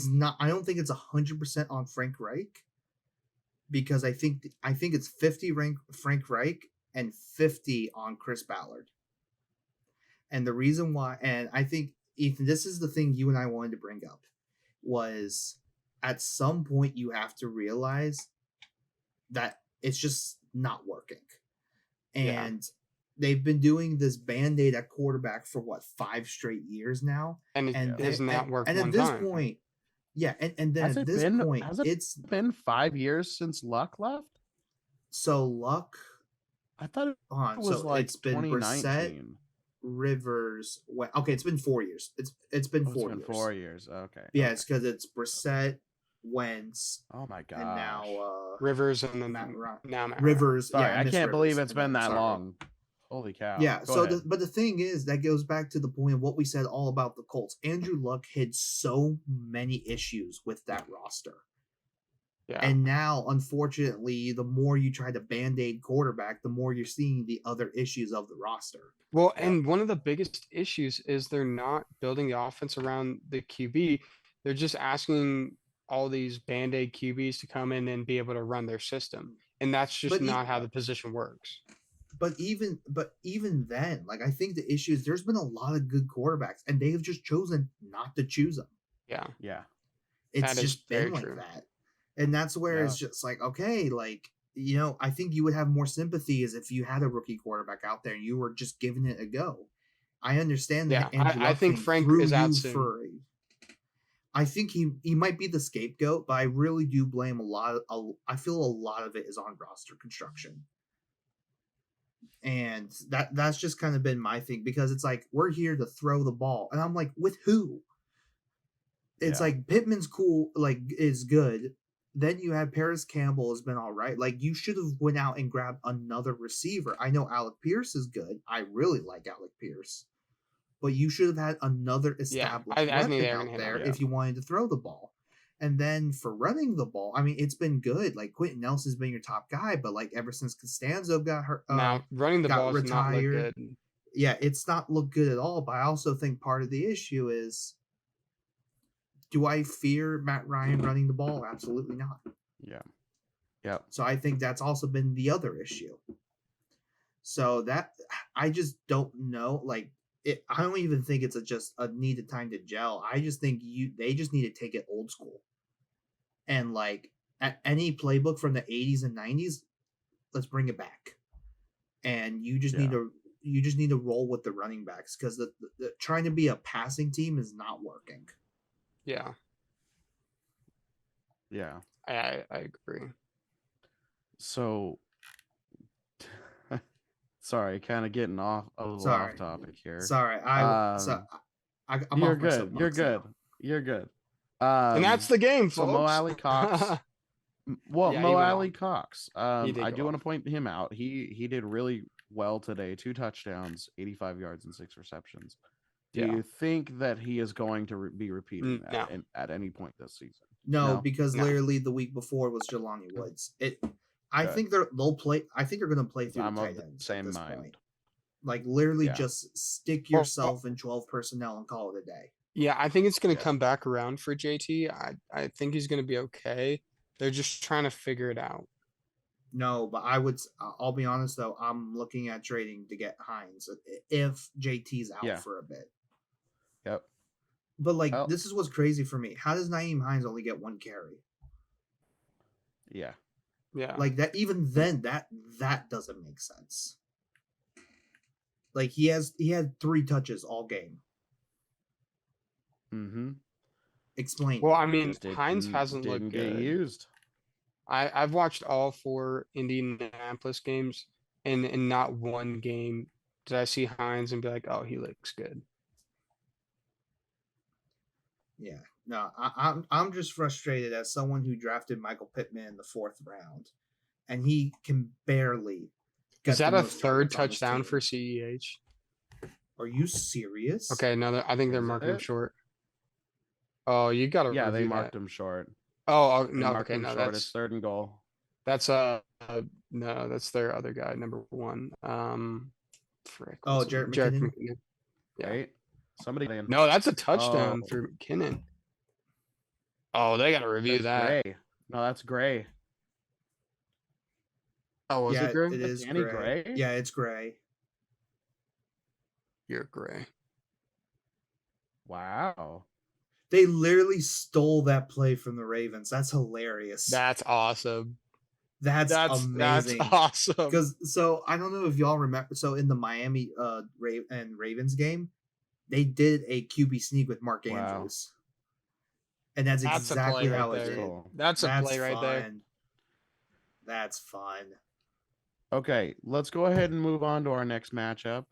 not. I don't think it's 100% on Frank Reich, because I think it's 50 Frank Reich and 50 on Chris Ballard. And the reason why, and I think, Ethan, this is the thing you and I wanted to bring up, was at some point you have to realize that it's just not working. And they've been doing this Band-Aid at quarterback for 5 straight years now. And it has not worked. And at this point, and then at this point, it's been 5 years since Luck left. So Luck, I thought it was it's been Brissett, Rivers. Okay, it's been 4 years. It's been 4 years. 4 years. Okay. Yeah, it's because it's Brissett, Wentz. Oh my god. And now Rivers, and then Matt Rivers. Sorry, I can't believe it's been that long. Holy cow. Yeah, but the thing is, that goes back to the point of what we said all about the Colts. Andrew Luck had so many issues with that roster. Yeah. And now, unfortunately, the more you try to Band-Aid quarterback, the more you're seeing the other issues of the roster. Well, and one of the biggest issues is they're not building the offense around the QB. They're just asking all these Band-Aid QBs to come in and be able to run their system. And that's just not how the position works. But even then, I think the issue is there's been a lot of good quarterbacks, and they have just chosen not to choose them. Yeah. Yeah. It's just been like that. And that's where it's just okay, I think you would have more sympathy as if you had a rookie quarterback out there and you were just giving it a go. I understand that. Yeah, I think Frank is out soon. I think he might be the scapegoat, but I really do blame I feel a lot of it is on roster construction. And that's just kind of been my thing, because it's we're here to throw the ball, and I'm like, with who? It's Pittman's cool, is good. Then you have Paris Campbell has been all right. You should have went out and grabbed another receiver. I know Alec Pierce is good. I really like Alec Pierce, but you should have had another established weapon out there if you wanted to throw the ball. And then for running the ball, it's been good. Quentin Nelson's been your top guy, but ever since Costanzo got hurt, now running the ball retired, not look good. Yeah, it's not looked good at all. But I also think part of the issue is, do I fear Matt Ryan running the ball? Absolutely not. Yeah. Yeah. So I think that's also been the other issue. So that I just don't know. I don't even think it's just a needed time to gel. I just think they just need to take it old school. And at any playbook from the 80s and 90s, let's bring it back. And you just need to roll with the running backs, because the trying to be a passing team is not working. Yeah. Yeah. I agree. So sorry, kind of getting off off topic here. Sorry, I'm you're good. You're good. You're good. And that's the game, folks. So Mo Alley Cox. Mo Alley Cox. I do want to point him out. He did really, well today. 2 touchdowns, 85 yards, and 6 receptions. Do you think that he is going to be repeating that at any point this season? No, because literally the week before was Jelani Woods. I think they'll play. I think they're going to play through the tight ends at this point. Like literally, just stick yourself in 12 personnel and call it a day. Yeah, I think it's going to come back around for JT. I think he's going to be okay. They're just trying to figure it out. No, but I'll be honest though. I'm looking at trading to get Hines if JT's out for a bit. Yep. But this is what's crazy for me. How does Nyheim Hines only get 1 carry? Yeah. Yeah. Like that. Even then, that doesn't make sense. Like he had 3 touches all game. Mm-hmm. Explain. Well, I mean, Hines hasn't looked good. Get used. I've watched all 4 Indianapolis games, and in not one game did I see Hines and be like, "Oh, he looks good." Yeah, no, I'm just frustrated as someone who drafted Michael Pittman in the 4th round, and he can barely. Is that a 3rd touchdown for CEH? Are you serious? Okay, no, I think they're marking him short. Oh, you got to they marked him short. Oh no, okay, no, short. It's 3rd and goal. That's no, that's their other guy, number 1. Frick. Jarrett McKinnon. Yeah. Right? Somebody. No, that's a touchdown for McKinnon. Oh, they got to review that. Gray. No, that's Gray. Oh, was it Gray? It is Gray. Yeah, it's Gray. You're Gray. Wow. They literally stole that play from the Ravens. That's hilarious. That's awesome. That's amazing. That's awesome. Because I don't know if y'all remember. So in the Miami and Ravens game, they did a QB sneak with Mark Andrews, and that's exactly how it did. Cool. That's a play right there. That's fun. Okay, let's go ahead and move on to our next matchup: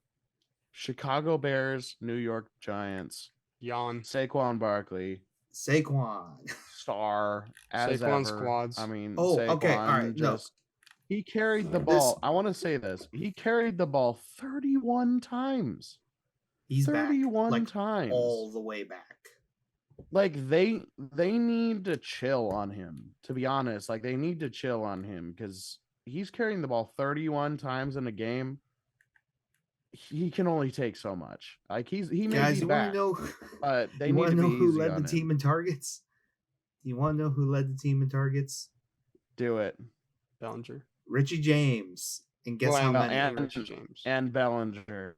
Chicago Bears, New York Giants. Yawn. Saquon Barkley. Star as Saquon ever. squads. I mean, Saquon okay, all right. He carried the ball. I want to say this. He carried the ball 31 times. He's 31 back, times. All the way back. Like they need to chill on him, to be honest. Like they need to chill on him because he's carrying the ball 31 times in a game. He can only take so much. Like he may be back, but they need to know who led the team in targets. You want to know who led the team in targets? Do it. Bellinger. Richie James. And guess how many? Richie James. And Bellinger.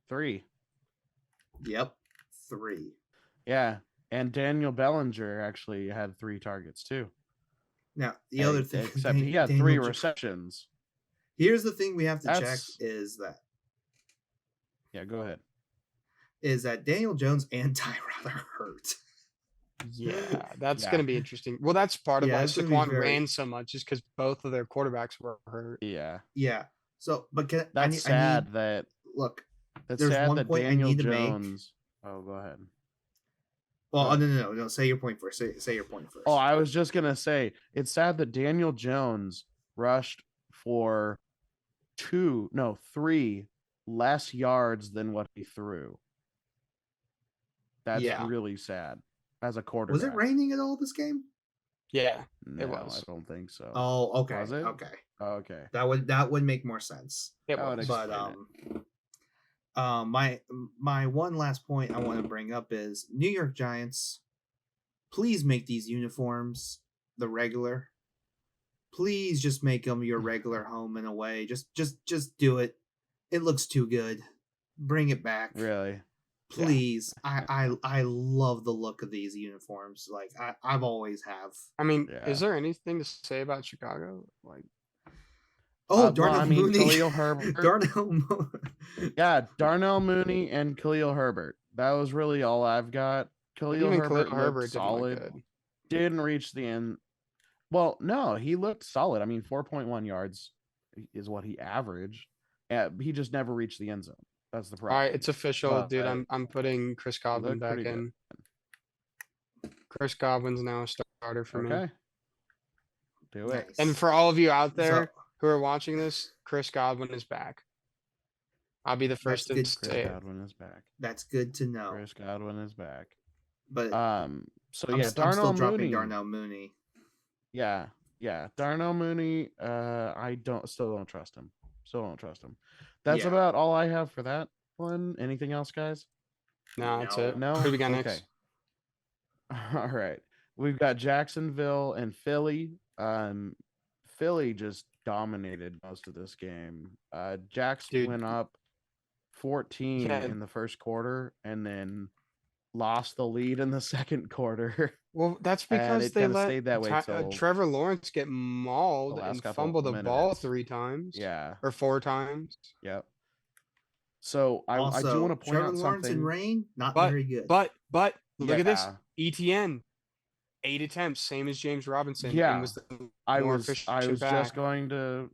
3. Yep. 3. Yeah. And Daniel Bellinger actually had 3 targets too. Now, the other thing. Except he had 3 receptions. Here's the thing we have to check is that. Yeah, go ahead. Is that Daniel Jones and Tyrod are hurt. Yeah, that's going to be interesting. Well, that's part of why Saquon ran so much is because both of their quarterbacks were hurt. Yeah. Yeah. So, but that's sad that there's sad one that point Daniel I need to Jones. make. Oh, go ahead. Well, no. Say your point first. Say your point first. Oh, I was just gonna say it's sad that Daniel Jones rushed for 3 less yards than what he threw. That's really sad. As a quarterback. Was it raining at all this game? Yeah, no, it was. I don't think so. Oh, okay. Was it? Okay. Oh, okay. That would make more sense. It was. But my one last point I want to bring up is New York Giants. Please make these uniforms the regular. Please just make them your regular home and away. Just do it. It looks too good. Bring it back. Really? Please. Yeah. I love the look of these uniforms. Like I've always have. I mean, is there anything to say about Chicago? Like Darnell Mooney. Khalil Herbert. Darnell Mooney and Khalil Herbert. That was really all I've got. Khalil Herbert solid. Didn't reach the end. Well, no, he looked solid. I mean, 4.1 yards is what he averaged. He just never reached the end zone. That's the problem. All right, it's official, dude. I'm putting Chris Godwin back in. Chris Godwin's now a starter for me. Do it. And for all of you out there who are watching this, Chris Godwin is back. I'll be the first to say Chris Godwin is back. That's good to know. Chris Godwin is back. But so I'm Darnell still Mooney. dropping Darnell Mooney. Yeah. Darnell Mooney. I still don't trust him. That's about all I have for that one. Anything else, guys? No, that's it. No. Who do we got next? All right. We've got Jacksonville and Philly. Philly just dominated most of this game. Jackson went up 14 in the first quarter and then lost the lead in the second quarter. Well, that's because they let Trevor Lawrence get mauled and fumble the ball 3 times. Yeah. Or 4 times. Yep. So I do want to point Trevor out Lawrence something. and Rain, not very good. But look at this. ETN, 8 attempts, same as James Robinson. Yeah. I was just going to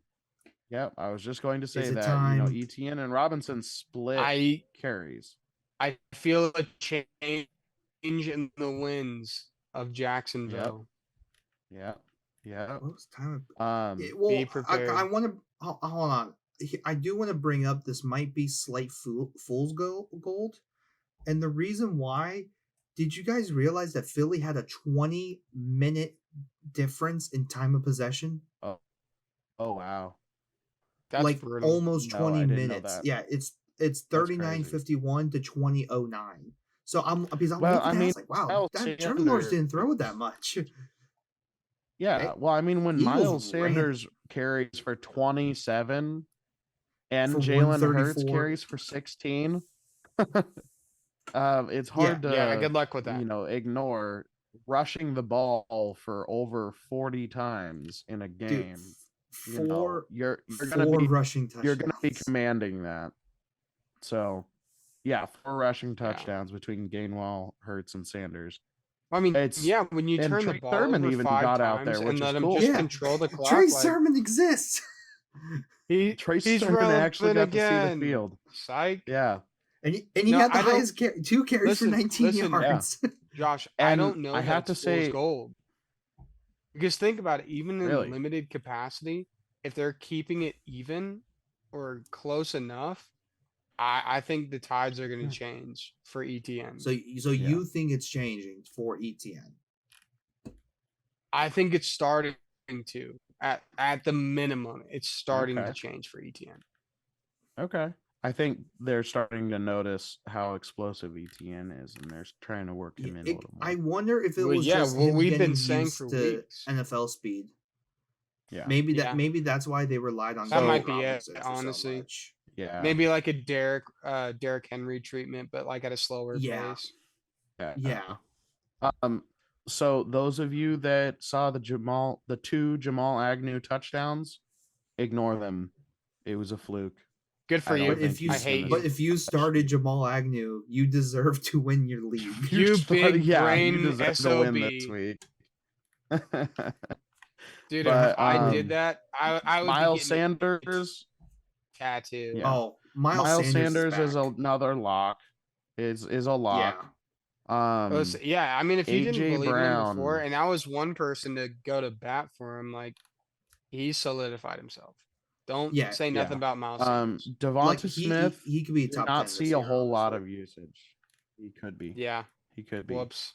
say that ETN and Robinson split carries. I feel a change in the wins of Jacksonville. Yeah. Be prepared. I want to hold on. I do want to bring up this might be slight fool's gold, and the reason why. Did you guys realize that Philly had a 20-minute difference in time of possession? Oh wow, that's like brutal. Almost 20 minutes. Yeah, it's 39:51 to 20:09. So I'm like, wow, Trevor Lawrence didn't throw it that much. Yeah, well, I mean, when Miles Sanders carries for 27 and Jalen Hurts carries for 16. It's hard to good luck with that. Ignore rushing the ball for over 40 times in a game. Dude, you're gonna be rushing touchdowns. You're gonna be commanding that. So, 4 rushing touchdowns between Gainwell, Hurts, and Sanders. I mean, when you turn the ball over 5 times and let him just control the clock. Trey Sermon exists. Trey Sermon actually got to see the field. Psych. Yeah. And he had the highest 2 carries for 19 yards. Yeah. Josh, I don't know. I have to say gold. Because think about it, even in limited capacity, if they're keeping it even or close enough, I think the tides are going to change for ETN. So you think it's changing for ETN? I think it's starting to. At the minimum, it's starting to change for ETN. Okay. I think they're starting to notice how explosive ETN is, and they're trying to work him in a little more. I wonder if it was just him we've been getting saying used for to weeks. NFL speed. Yeah, maybe that's why they relied on that. Might be it, honestly. So yeah, maybe like a Derrick Henry treatment, but like at a slower pace. Yeah. So those of you that saw the 2 Jamal Agnew touchdowns, ignore them. It was a fluke. Good for you. But if you started Jamal Agnew, you deserve to win your league. You big brain you deserve SOB. to win this week. Dude, if I did that, I would Miles Sanders tattoo. Yeah. Oh, Miles Sanders is another lock. Is a lock. Yeah. I mean, if you didn't believe in him before, Brown. and I was one person to go to bat for him, like he solidified himself. Don't say nothing about Miles Sanders. Devonta Smith, he could be a top 10 not see a whole lot of usage. He could be. Yeah. He could be. Whoops.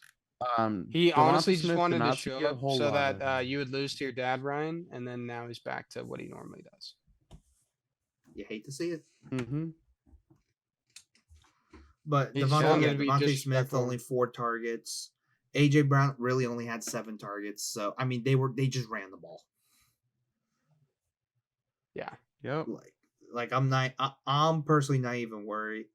Devonta He honestly just Smith wanted to show up so that of you would lose to your dad, Ryan, and then now he's back to what he normally does. You hate to see it. Mm-hmm. But Devonta Smith only 4 targets. AJ Brown really only had 7 targets. So I mean, they just ran the ball. Yeah. Yep. Like I'm personally not even worried.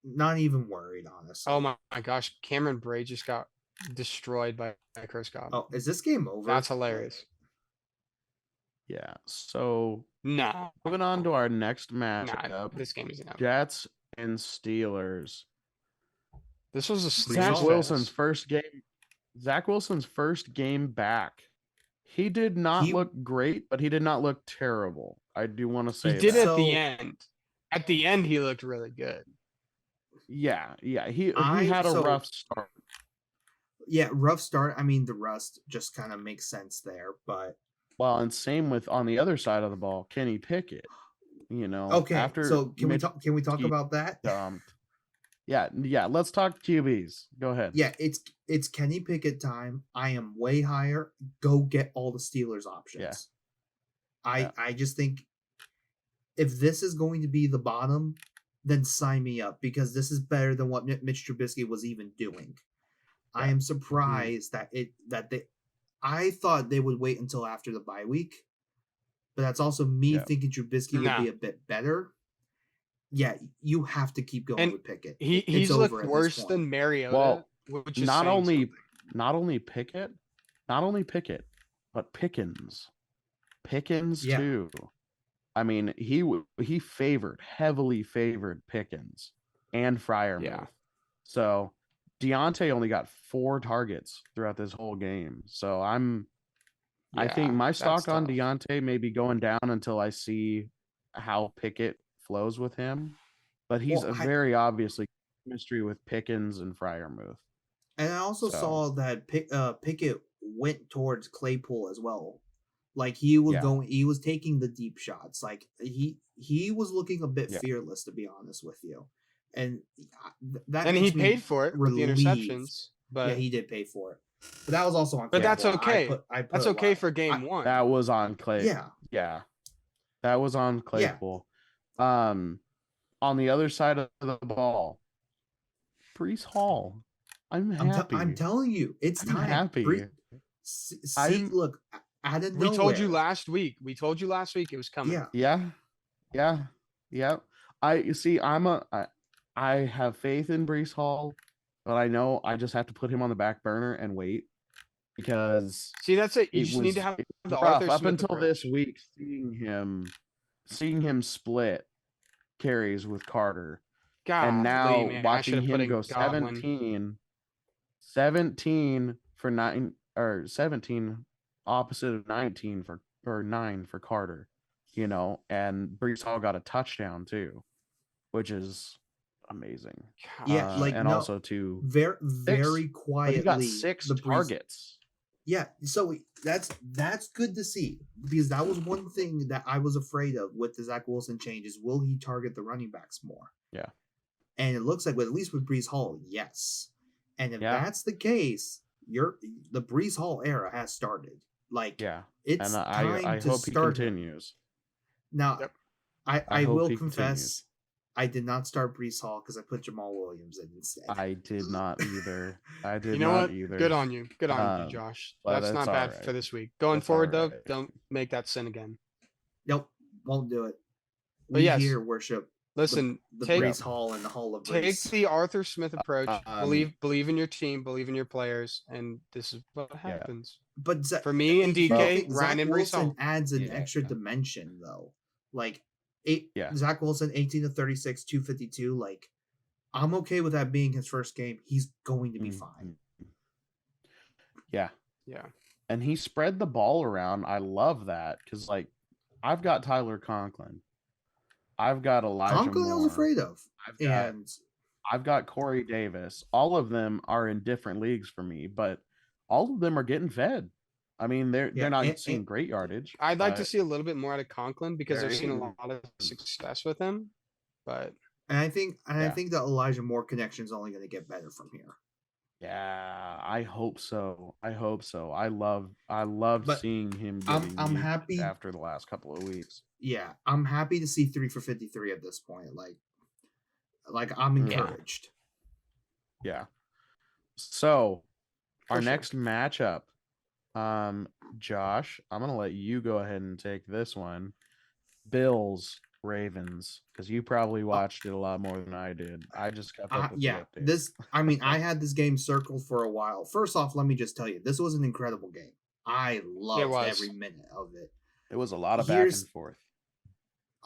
Not even worried, honestly. Oh my gosh, Cameron Brate just got destroyed by Chris Godwin. Oh, is this game over? That's hilarious. Yeah. So no. Moving on to our next matchup. This game isn't over. Jets and Steelers. This was a Zach Wilson's first game. Zach Wilson's first game back. He did not look great, but he did not look terrible. I do want to say he did at the end. At the end, he looked really good. Yeah. He had a rough start. Yeah, rough start. I mean, the rust just kind of makes sense there, but and same with on the other side of the ball, Kenny Pickett. Okay, after so can we talk about that? Yeah. Let's talk QBs. Go ahead. Yeah, it's Kenny Pickett time. I am way higher. Go get all the Steelers options. Yeah. I just think if this is going to be the bottom, then sign me up, because this is better than what Mitch Trubisky was even doing. Yeah. I am surprised I thought they would wait until after the bye week, but that's also me thinking Trubisky would be a bit better. Yeah, you have to keep going with Pickett. He's looked worse than Mariota. Well, which is not only Pickett, but Pickens. Pickens too. I mean, he heavily favored Pickens and Freiermuth. Yeah. So Deontay only got 4 targets throughout this whole game. So I think my stock on Deontay may be going down until I see how Pickett flows with him. But he's very obviously chemistry with Pickens and Freiermuth. And I also saw that Pickett went towards Claypool as well. Like he was taking the deep shots. Like he was looking a bit fearless, to be honest with you. And he paid for it with the interceptions. But yeah, he did pay for it. But that was also on Claypool. But that's okay. That's okay for game 1. That was on Claypool. Yeah. That was on Claypool. Yeah. On the other side of the ball, Breece Hall. I'm happy. I'm telling you, it's time. I'm happy. Look, out of nowhere. We told you last week. It was coming. Yeah. I have faith in Breece Hall, but I know I just have to put him on the back burner and wait, because that's it. You just need to have the Arthur Smith up until this week, seeing him split carries with Carter. And now watching him go 17 for 9, or 17 opposite of 19 for 9 for Carter, and Breece Hall got a touchdown too, which is amazing. Yeah, also too very quietly, he got 6 targets. Yeah, so that's good to see, because that was one thing that I was afraid of with the Zach Wilson changes. Will he target the running backs more? Yeah. And it looks like, at least with Breece Hall, yes. And if that's the case, the Breece Hall era has started. It's time I to hope start. He continues. Now, I will confess, I did not start Breece Hall because I put Jamal Williams in instead. I did not either. Either. Good on you. Good on you, Josh. That's not bad for this week. Going forward, though, don't make that sin again. Nope, won't do it. But yes, here worship. Listen, take Breece Hall and the Hall of Breece. Take the Arthur Smith approach. Believe in your team. Believe in your players, and this is what happens. But for me and DK, Ryan and Breece Hall adds an extra dimension, though. Zach Wilson, 18 to 36, 252. I'm okay with that being his first game. He's going to be fine. Yeah. And he spread the ball around. I love that, because I've got Tyler Conklin. I've got Elijah Conklin Moore. I was afraid of. I've got Corey Davis. All of them are in different leagues for me, but all of them are getting fed. I mean, they're not seeing great yardage. I'd like to see a little bit more out of Conklin, because I've seen a lot of success with him. I think the Elijah Moore connection is only going to get better from here. Yeah, I hope so. I love seeing him. I'm happy after the last couple of weeks. Yeah, I'm happy to see 3 for 53 at this point. I'm encouraged. Yeah. So our next matchup, Josh, I'm gonna let you go ahead and take this one. Bills Ravens, because you probably watched it a lot more than I did. I just kept up with the updates. I had this game circled for a while. First off, let me just tell you, this was an incredible game. I loved every minute of it. It was a lot of back and forth.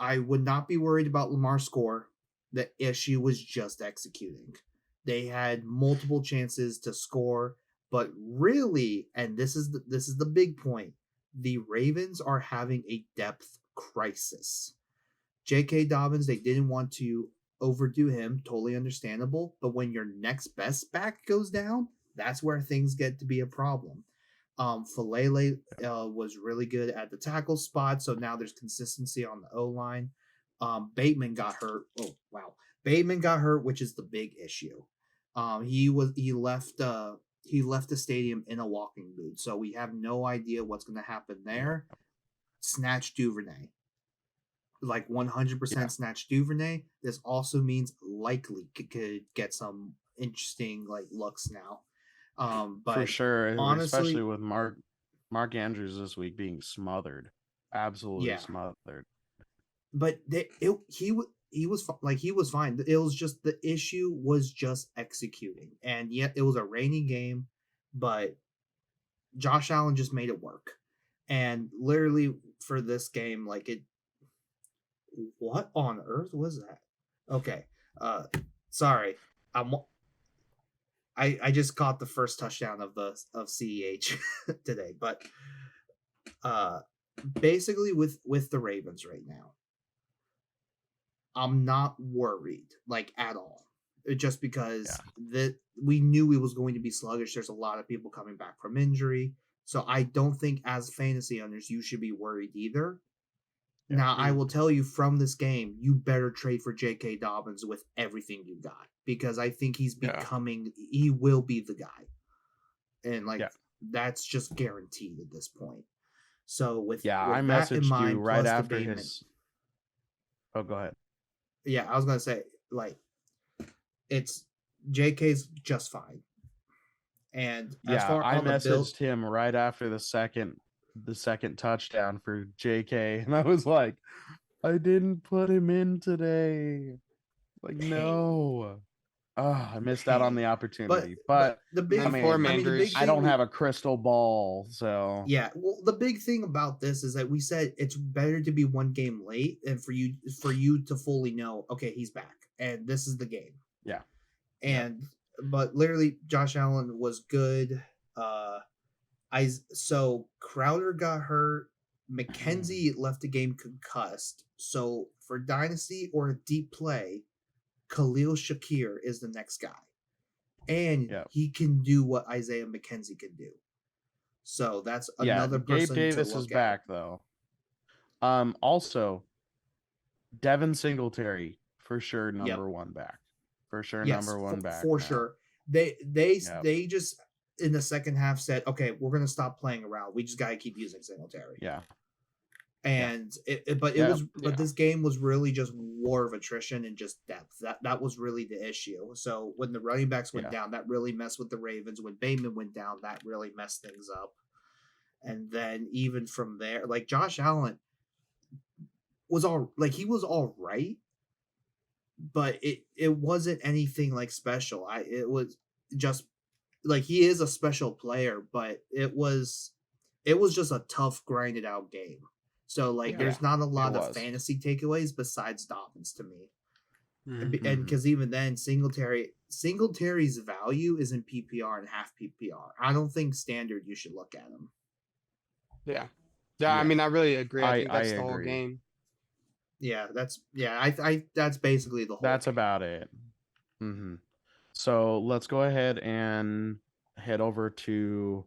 I would not be worried about Lamar's score. The issue was just executing. They had multiple chances to score, but really, and this is the big point, the Ravens are having a depth crisis. J.K. Dobbins, they didn't want to overdo him, totally understandable, but when your next best back goes down, that's where things get to be a problem. Falele was really good at the tackle spot, so now there's consistency on the O-line. Bateman got hurt. Oh wow, Bateman got hurt, which is the big issue. He left the stadium in a walking boot, so we have no idea what's going to happen there. Snatch Duvernay, like 100% snatch Duvernay. This also means likely could get some interesting like looks now. But for sure, honestly, especially with Mark Andrews this week being smothered, absolutely smothered. But he was fine. It was just the issue was just executing, and yet it was a rainy game, but Josh Allen just made it work. And literally for this game, like it, what on earth was that? Okay, sorry, I just caught the first touchdown of CEH today, but basically with the Ravens right now, I'm not worried like at all. Just because we knew it was going to be sluggish. There's a lot of people coming back from injury. So I don't think as fantasy owners you should be worried either. Yeah. Now, I will tell you from this game, you better trade for J.K. Dobbins with everything you got. Because I think he's becoming he will be the guy. And that's just guaranteed at this point. So with I that in messaged mind, you right after his. Oh, go ahead. Yeah, I was gonna say, like, it's JK's just fine. And I messaged him right after the second touchdown for JK, and I was like, I didn't put him in today. Like, no. Oh, I missed out on the opportunity. But the big I don't have a crystal ball, so yeah. Well, the big thing about this is that we said it's better to be one game late and for you to fully know, okay, he's back and this is the game. Yeah. And but literally Josh Allen was good. So Crowder got hurt. McKenzie left the game concussed. So for Dynasty or a deep play, Khalil Shakir is the next guy. And he can do what Isaiah McKenzie can do. So that's another person. Gabe Davis is back though. Also, Devin Singletary for sure number one back. For sure number one back. For sure. They just in the second half said, okay, we're gonna stop playing around. We just gotta keep using Singletary. Yeah. And this game was really just war of attrition and just depth. That was really the issue. So when the running backs went down, that really messed with the Ravens. When Bateman went down, that really messed things up. And then even from there, like Josh Allen was all right, but it wasn't anything like special. It was just like he is a special player, but it was just a tough, grinded out game. So there's not a lot of fantasy takeaways besides Dobbins to me. Mm-hmm. And because even then Singletary's value is in PPR and half PPR. I don't think standard you should look at him. Yeah. I mean, I really agree. I think that's the whole game. Yeah, that's basically the whole That's game. About it. Mm-hmm. So let's go ahead and head over to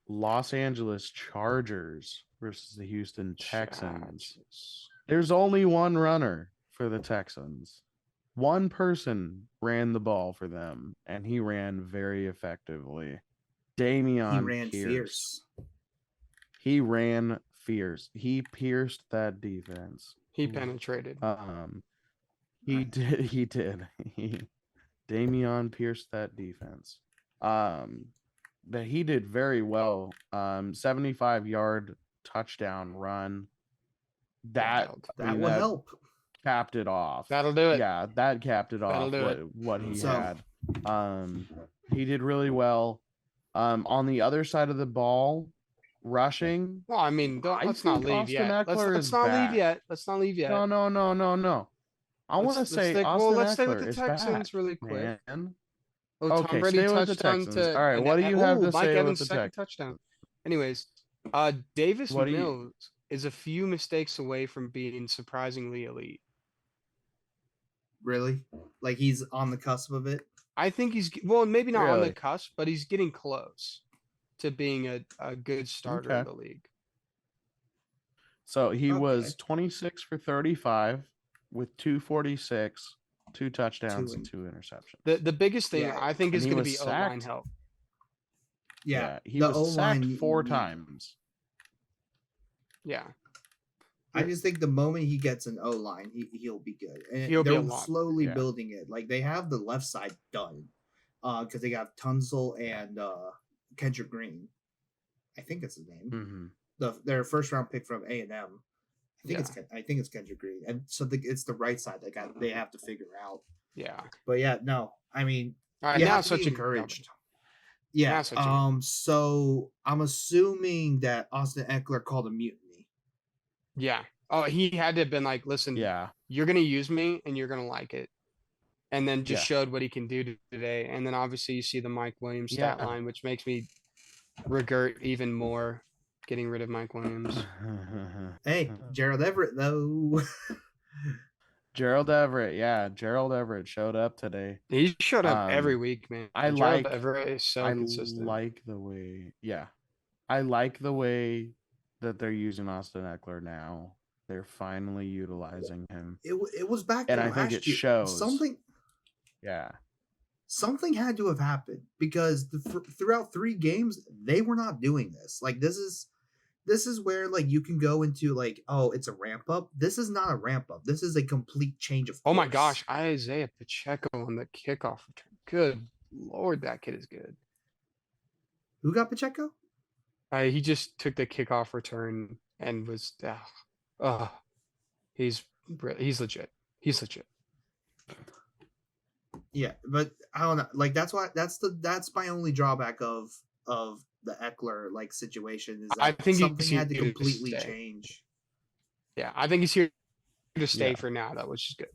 Los Angeles Chargers versus the Houston Texans. There's only one runner for the Texans. One person ran the ball for them, and he ran very effectively. Damian He ran fierce. He ran fierce. He pierced that defense. He penetrated. He did. Damian pierced that defense. But he did very well. 75-yard touchdown run. That will help. Capped it off. That'll do it. Yeah, that capped it off. What he had. He did really well. On the other side of the ball, rushing. Well, I mean, let's not leave yet. Let's not leave yet. No. I want to say let's stay with Eckler the Texans really quick. Man. Tom Brady touchdown to. All right, what do you have to say Mike with the second touchdown? Anyways, Davis Mills is a few mistakes away from being surprisingly elite. Really? Like he's on the cusp of it? I think he's maybe not on the cusp, but he's getting close to being a good starter in the league. So he was 26 for 35 with 246, 2 touchdowns, and 2 interceptions. The biggest thing I think is going to be O-line help. Yeah, he was sacked 4 times. Yeah. I just think the moment he gets an O-line, he'll be good. And they're slowly building it. Like, they have the left side done. Because they got Tunsil and Kendrick Green. I think that's his name. Mm-hmm. Their first round pick from A&M. I think it's Kendrick Green. And so it's the right side that they have to figure out. Yeah. But yeah, no. I mean, now such encouraged. Yeah. So I'm assuming that Austin Eckler called a mutiny. Yeah. Oh, he had to have been like, listen, you're going to use me and you're going to like it. And then just showed what he can do today. And then obviously you see the Mike Williams stat line, which makes me regret even more getting rid of Mike Williams. Hey, Gerald Everett, though. Gerald Everett showed up today. He showed up every week, man. Gerald Everett is so consistent. I like the way that they're using Austin Eckler now. They're finally utilizing him. It was back and I think it shows something. Yeah. Something had to have happened because throughout 3 games, they were not doing this. Like, this is where, like, you can go into, like, oh, it's a ramp up. This is not a ramp up. This is a complete change of course. Oh, my gosh. Isaiah Pacheco on the kickoff return. Good Lord, that kid is good. Who got Pacheco? He just took the kickoff return and was, he's legit. He's legit. Yeah, but I don't know. Like, that's my only drawback of the Eckler like situation is that I think something had to completely change. Yeah, I think he's here to stay for now, though, which is good.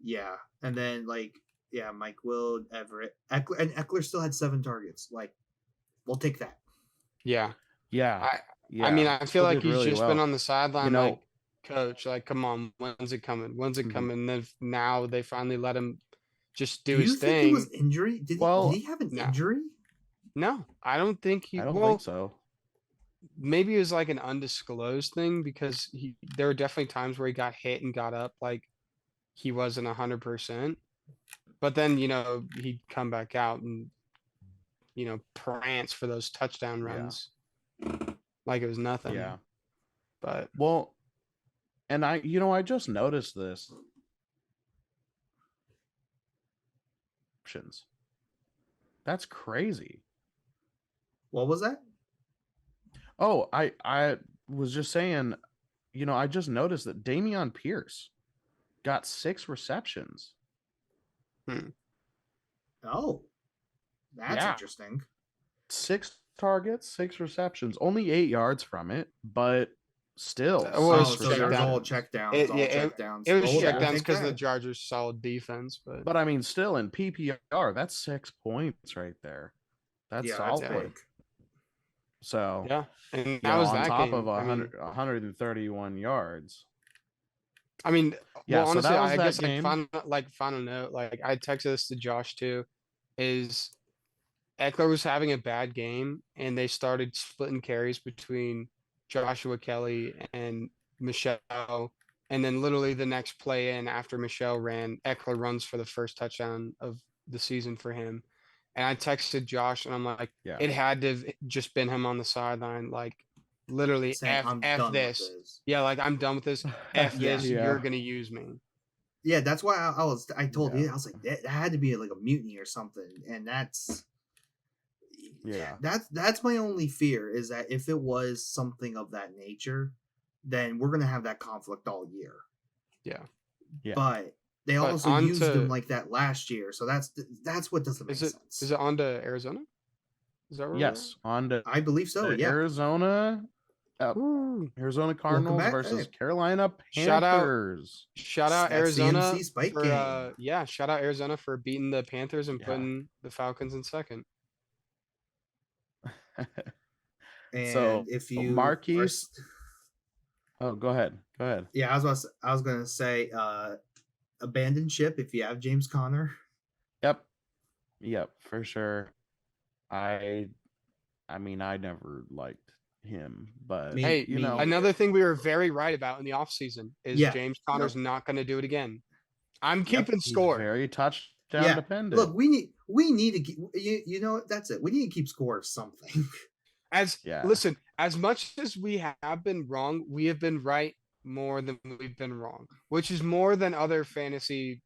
Yeah, and then Mike Will, Everett, Eckler still had 7 targets. Like, we'll take that. Yeah. I mean, I feel like he's just been on the sideline, like, coach, like, come on, when's it coming? When's it coming? And then now they finally let him just do his thing. He was injury? Did he have an injury? No, I don't think he. I don't think so. Maybe it was like an undisclosed thing because there were definitely times where he got hit and got up like he wasn't 100%. But then he'd come back out and prance for those touchdown runs like it was nothing. Yeah. But and I just noticed this. That's crazy. What was that? Oh, I was just saying, I just noticed that Dameon Pierce got 6 receptions. Oh, that's interesting. 6 targets, 6 receptions, only 8 yards from it, but still. So they're all checkdowns. It was checkdowns because of the Chargers' solid defense. But I mean, still in PPR, that's 6 points right there. That's solid. So and that was on that top game. of 131 yards. I mean, honestly, so I guess final note, like I texted this to Josh too, is Eckler was having a bad game and they started splitting carries between Joshua Kelly and Michelle, and then literally the next play in after Michelle ran, Eckler runs for the first touchdown of the season for him. And I texted Josh and I'm like, it had to have just been him on the sideline, like literally F this. Yeah, like I'm done with this. F this. You're gonna use me. Yeah, that's why I told you, I was like, that had to be like a mutiny or something, and that's my only fear is that if it was something of that nature, then we're gonna have that conflict all year. Yeah. But they also used him like that last year, so that's what doesn't make sense. Is it on to Arizona? Is that right? Yes, on to I believe so. Arizona. Arizona Cardinals versus Carolina Panthers. Shout out Arizona for shout out Arizona for beating the Panthers and putting the Falcons in second. And so if you Marquise, go ahead. Yeah, I was gonna say abandon ship if you have James Conner. Yep, for sure. I mean, I never liked him. But hey, another thing we were very right about in the offseason is James Conner's not going to do it again. I'm keeping score. He's very touchdown dependent. Look, we need to keep, that's it. We need to keep score of something. Listen, as much as we have been wrong, we have been right more than we've been wrong, which is more than other fantasy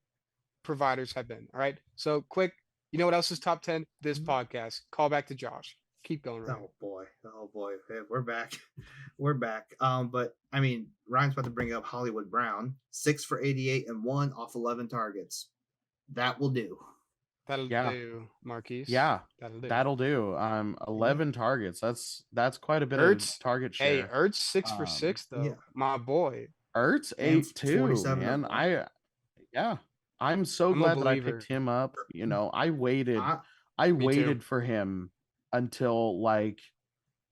providers have been. All right. So quick, you know what else is top 10? This podcast. Call back to Josh. Keep going, Ryan. Oh boy. Hey, we're back. But I mean, Ryan's about to bring up Hollywood Brown, 6 for 88 and 1 off 11 targets. That will do. That'll do, Marquise. Yeah, that'll do. 11 targets. That's quite a bit of target share. Hey, Ertz 6 for 6 though. My boy. Ertz 8-2, man. I'm so glad that I picked him up. I waited for him until like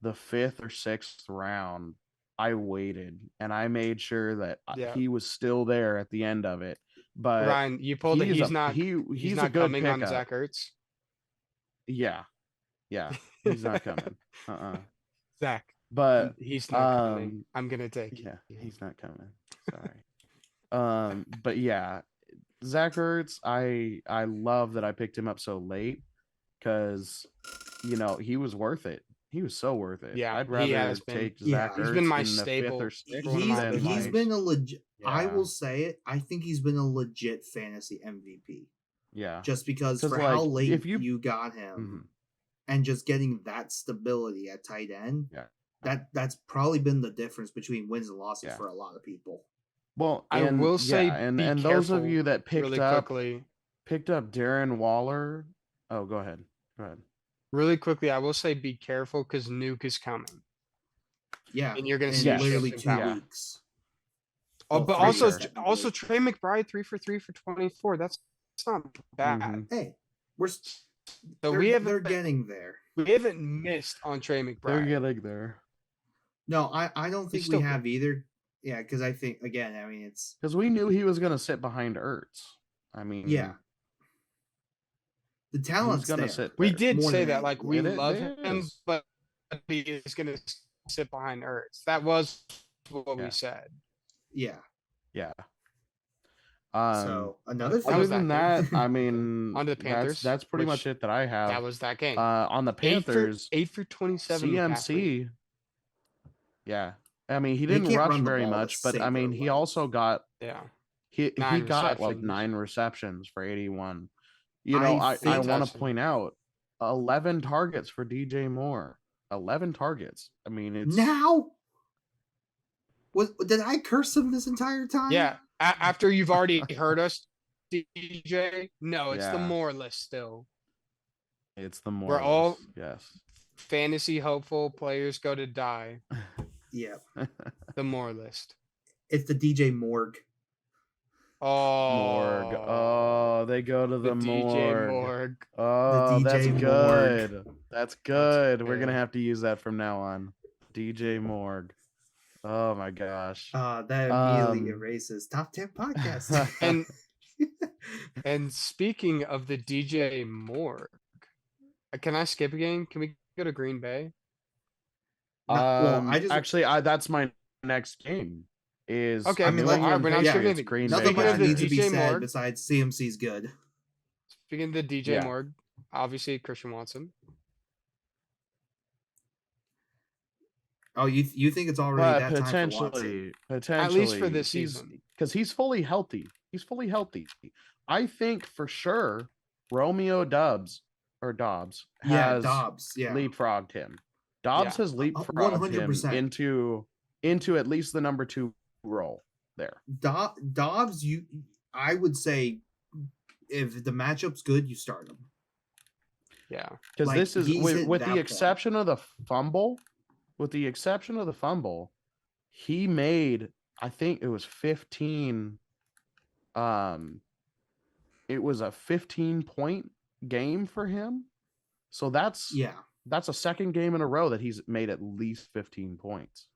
the 5th or 6th round. I waited and I made sure that he was still there at the end of it. But Ryan, you pulled it. He's not a good coming pickup. on Zach Ertz. Yeah, he's not coming. Zach, but he's not coming. I'm gonna take. Yeah, he's not coming. Sorry. But yeah, Zach Ertz. I love that I picked him up so late because he was worth it. He was so worth it. Yeah, I'd rather take Zach Ertz. He's been my in the staple. 5th or 6th. He's been a legit. Yeah. I will say it. I think he's been a legit fantasy MVP. Yeah, just because for how late you got him, and just getting that stability at tight end. Yeah, that's probably been the difference between wins and losses for a lot of people. Well, I will say, and those of you that picked up Darren Waller. Oh, go ahead. Really quickly, I will say be careful because Nuke is coming. Yeah, and you're going to see literally 2 weeks. Oh, but also Trey McBride 3 for 3 for 24. That's not bad. Hey, they're getting there. We haven't missed on Trey McBride. They're getting there. No, I don't think we have either. Yeah, because I think it's because we knew he was going to sit behind Ertz. I mean, the talent's going to there. sit. We did say that, like we love him, but he is going to sit behind Ertz. That was what we said. Yeah. So another thing. Other than that, I mean, on the Panthers, that's pretty much it that I have. That was that game. On the Panthers, 8 for 27. CMC. Yeah, I mean, he didn't rush very much, but I mean, he also got he got like 9 receptions for 81. I want to point out 11 targets for DJ Moore. 11 targets. I mean, it's now. Did I curse him this entire time? Yeah. After you've already heard us, DJ. No, it's the Moore list still. It's the Moore. We're all yes. Fantasy hopeful players go to die. Yeah. The Moore list. It's the DJ Morgue. Oh, Morgue. Oh, they go to the morgue. DJ Morgue. Oh, that's good. Morgue. That's good. We're gonna have to use that from now on. DJ Morgue. Oh my gosh. That immediately erases top 10 podcasts. and speaking of the DJ Morgue, can I skip a game? Can we go to Green Bay? That's my next game. Is okay. I mean, we're not skipping the Green Nothing Bay. much needs to be said besides CMC's good. Speaking of the DJ Morgue, obviously Christian Watson. Oh, you think it's already that potentially at least for this season, because he's fully healthy. I think for sure Romeo Dobbs has leapfrogged him. Dobbs has leapfrogged 100%. him into at least the number 2 role there. Dobbs, I would say if the matchup's good, you start him. Yeah, because this is with the exception of the fumble. With the exception of the fumble, he made, I think it was 15. It was a 15-point game for him. So that's a second game in a row that he's made at least 15 points.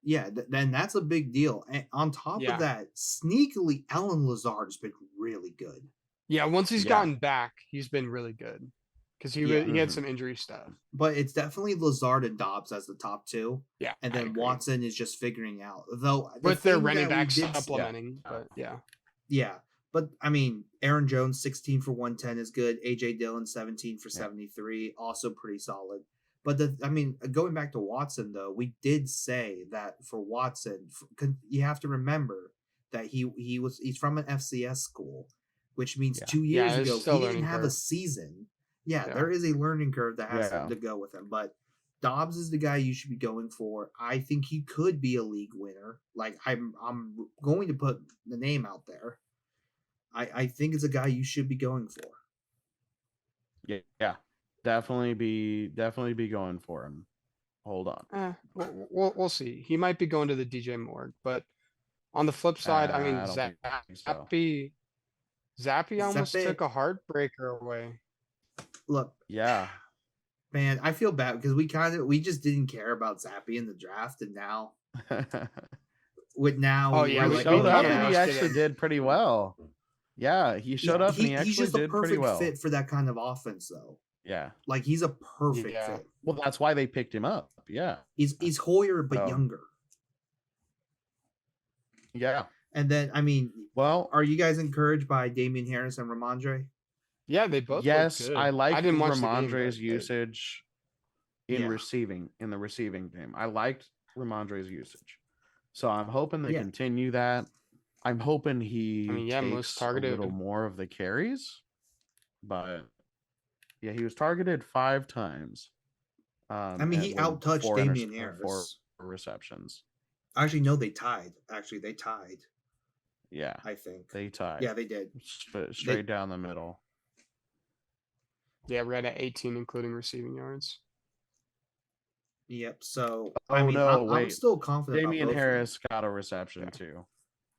Yeah, then that's a big deal. And on top of that, sneakily, Allen Lazard's been really good. Yeah, once he's gotten back, he's been really good. because he had some injury stuff. But it's definitely Lazard and Dobbs as the top two. Yeah, and then Watson is just figuring out. Though with their running back supplementing, but yeah. But I mean, Aaron Jones 16 for 110 is good. AJ Dillon 17 for 73, also pretty solid. But going back to Watson though, we did say that for Watson, you have to remember that he's from an FCS school, which means 2 years ago he didn't have a season. Yeah, there is a learning curve that has to go with him. But Dobbs is the guy you should be going for. I think he could be a league winner. Like I'm going to put the name out there. I think it's a guy you should be going for. Yeah. Definitely be going for him. Hold on. We'll see. He might be going to the DJ Moore, but on the flip side, I mean, Zappy almost took a heartbreaker away. Look, man, I feel bad because we just didn't care about Zappy in the draft, and now he showed up and he actually did pretty well. Yeah, he showed up and he actually did pretty well. He's just a perfect fit for that kind of offense, though. Yeah, like he's a perfect fit. Well, that's why they picked him up. Yeah, he's Hoyer but younger. Yeah, and then are you guys encouraged by Damian Harris and Ramondre? Yeah, they both. Yes, I like Ramondre's usage in the receiving game. I liked Ramondre's usage, so I'm hoping they continue that. I'm hoping he takes a little more of the carries, but he was targeted 5 times. He outtouched Damian Harris. 4 receptions. Actually, no, they tied. Yeah, I think they tied. Yeah, they did. Straight down the middle. Yeah, we're at 18, including receiving yards. Yep. So I'm still confident. Damian Harris got a reception too.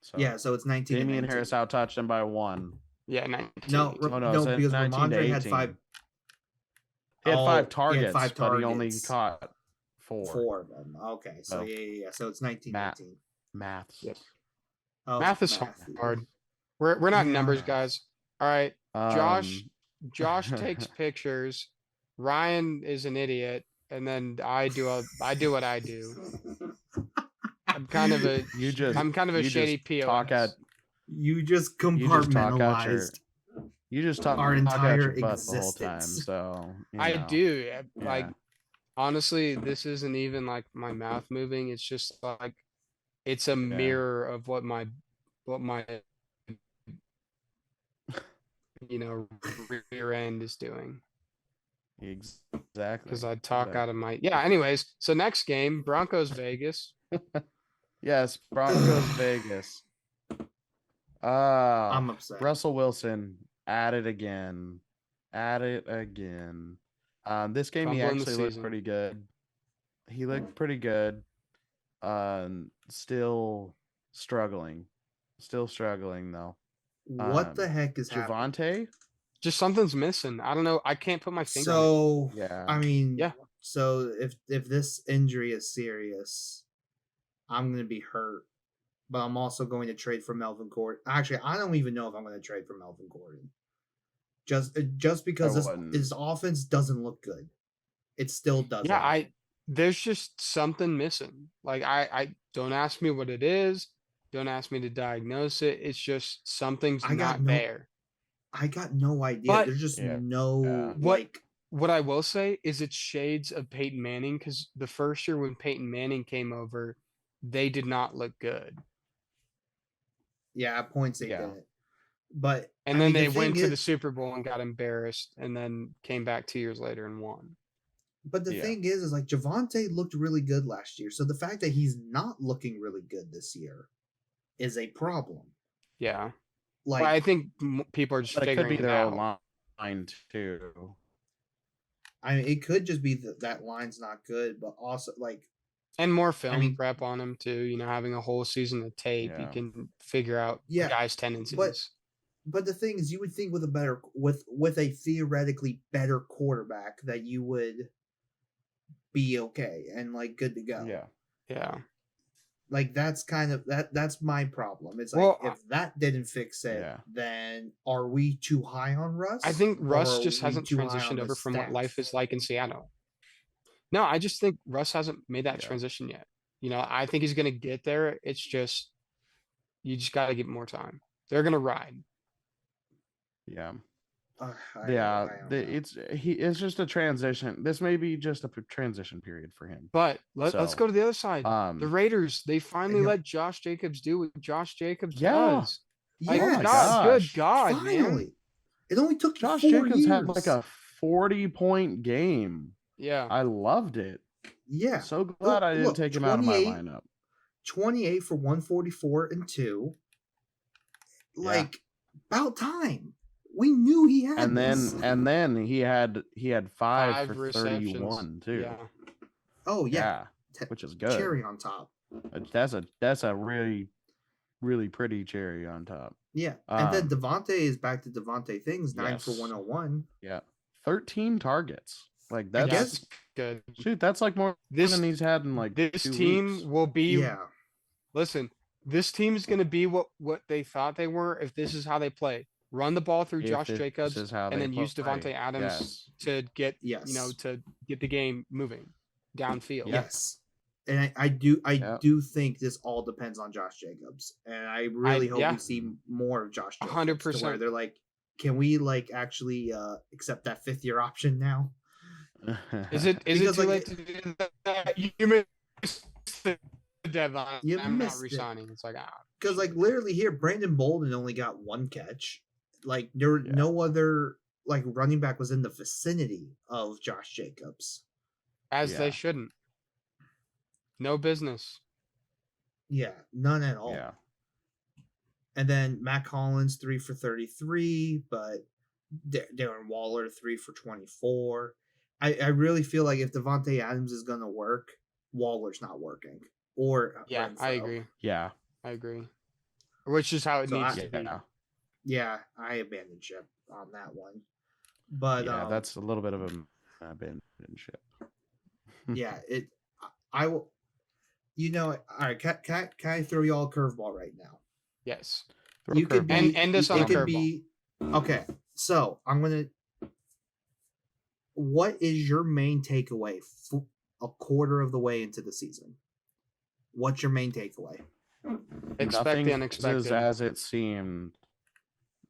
So it's 19. Damian Harris outtouched him by 1. Yeah, 19. No, because Ramondre had 5. He had 5 targets, but he only caught 4. 4 of them. Okay, so so it's 19. Maths. Yep. Math is hard. We're not numbers guys. All right, Josh takes pictures. Ryan is an idiot, and then I do what I do. I'm kind of a shady POS. You just compartmentalized. You just talk our entire existence the whole time. So I do. Like honestly, this isn't even like my mouth moving. It's just like it's a mirror of what my rear end is doing. Exactly. Because I talk out of my anyways, so next game, Broncos Vegas. Yes, Broncos Vegas. I'm upset. Russell Wilson at it again. This game he actually looked pretty good. Still struggling though. What the heck is happening? Javonte? Just something's missing. I don't know. I can't put my finger on it. So if this injury is serious, I'm going to be hurt. But I'm also going to trade for Melvin Gordon. Actually, I don't even know if I'm going to trade for Melvin Gordon. Just because his offense doesn't look good. It still doesn't. Yeah, there's just something missing. Like I don't ask me what it is. Don't ask me to diagnose it. It's just something's not there. I got no idea. But there's just what I will say is it's shades of Peyton Manning, because the first year when Peyton Manning came over, they did not look good. Yeah, at points they didn't. But then they went to the Super Bowl and got embarrassed, and then came back 2 years later and won. But the thing is like Javonte looked really good last year. So the fact that he's not looking really good this year is a problem. Yeah. Like I think people are just figuring it could be their own line too. I mean, it could just be that line's not good, but also and more film prep on him too. Having a whole season of tape, you can figure out the guy's tendencies. But the thing is, you would think with a theoretically better quarterback that you would be okay and good to go. Yeah. Like that's kind of that's my problem. It's like if that didn't fix it, then are we too high on Russ? I think Russ just hasn't transitioned over from what life is like in Seattle. No, I just think Russ hasn't made that transition yet. You know, I think he's going to get there. It's just you just got to give him more time. They're going to ride. Yeah. It's just a transition. This may be just a transition period for him. But let's go to the other side. The Raiders, they finally let Josh Jacobs do what Josh Jacobs does. Like, good God, finally. Man. It only took Josh Jacobs had like a 40-point game. Yeah. I loved it. Yeah. So glad I didn't take him out of my lineup. 28 for 144 and 2. Like, about time. We knew he had and then he had 5 for 31 too. Yeah. Oh yeah. Which is good. Cherry on top. That's a really, really pretty cherry on top. Yeah. And then Devontae is back to Devontae things, 9 for 101. Yeah. 13 targets. Like that's good. Shoot, that's like more than he's had in like this team weeks. Will be. Yeah. Listen, this team is going to be what they thought they were if this is how they play. Run the ball through Josh Jacobs and then use Devontae Adams to get to get the game moving downfield. Yes. And I do think this all depends on Josh Jacobs. And I really hope we see more of Josh Jacobs. 100%. Where they're like, can we like actually accept that 5th-year option now? Is it too late to do that? You missed the deadline. I'm not resigning. It's like because like literally here, Brandon Bolden only got 1 catch. Like there were no other like running back was in the vicinity of Josh Jacobs. As they shouldn't. No business. Yeah, none at all. Yeah. And then Matt Collins 3 for 33, but Darren Waller 3 for 24. I really feel like if Devontae Adams is gonna work, Waller's not working. Or Renfro. I agree. Yeah, I agree. Which is how it needs to be. Yeah, I abandoned ship on that one. But that's a little bit of an abandoned ship. Yeah, I will. You know, all right. Can I throw you all a curveball right now? Yes. You could end us on a curveball. Okay, so I'm gonna. What is your main takeaway a quarter of the way into the season? What's your main takeaway? Expect the unexpected. Is as it seemed.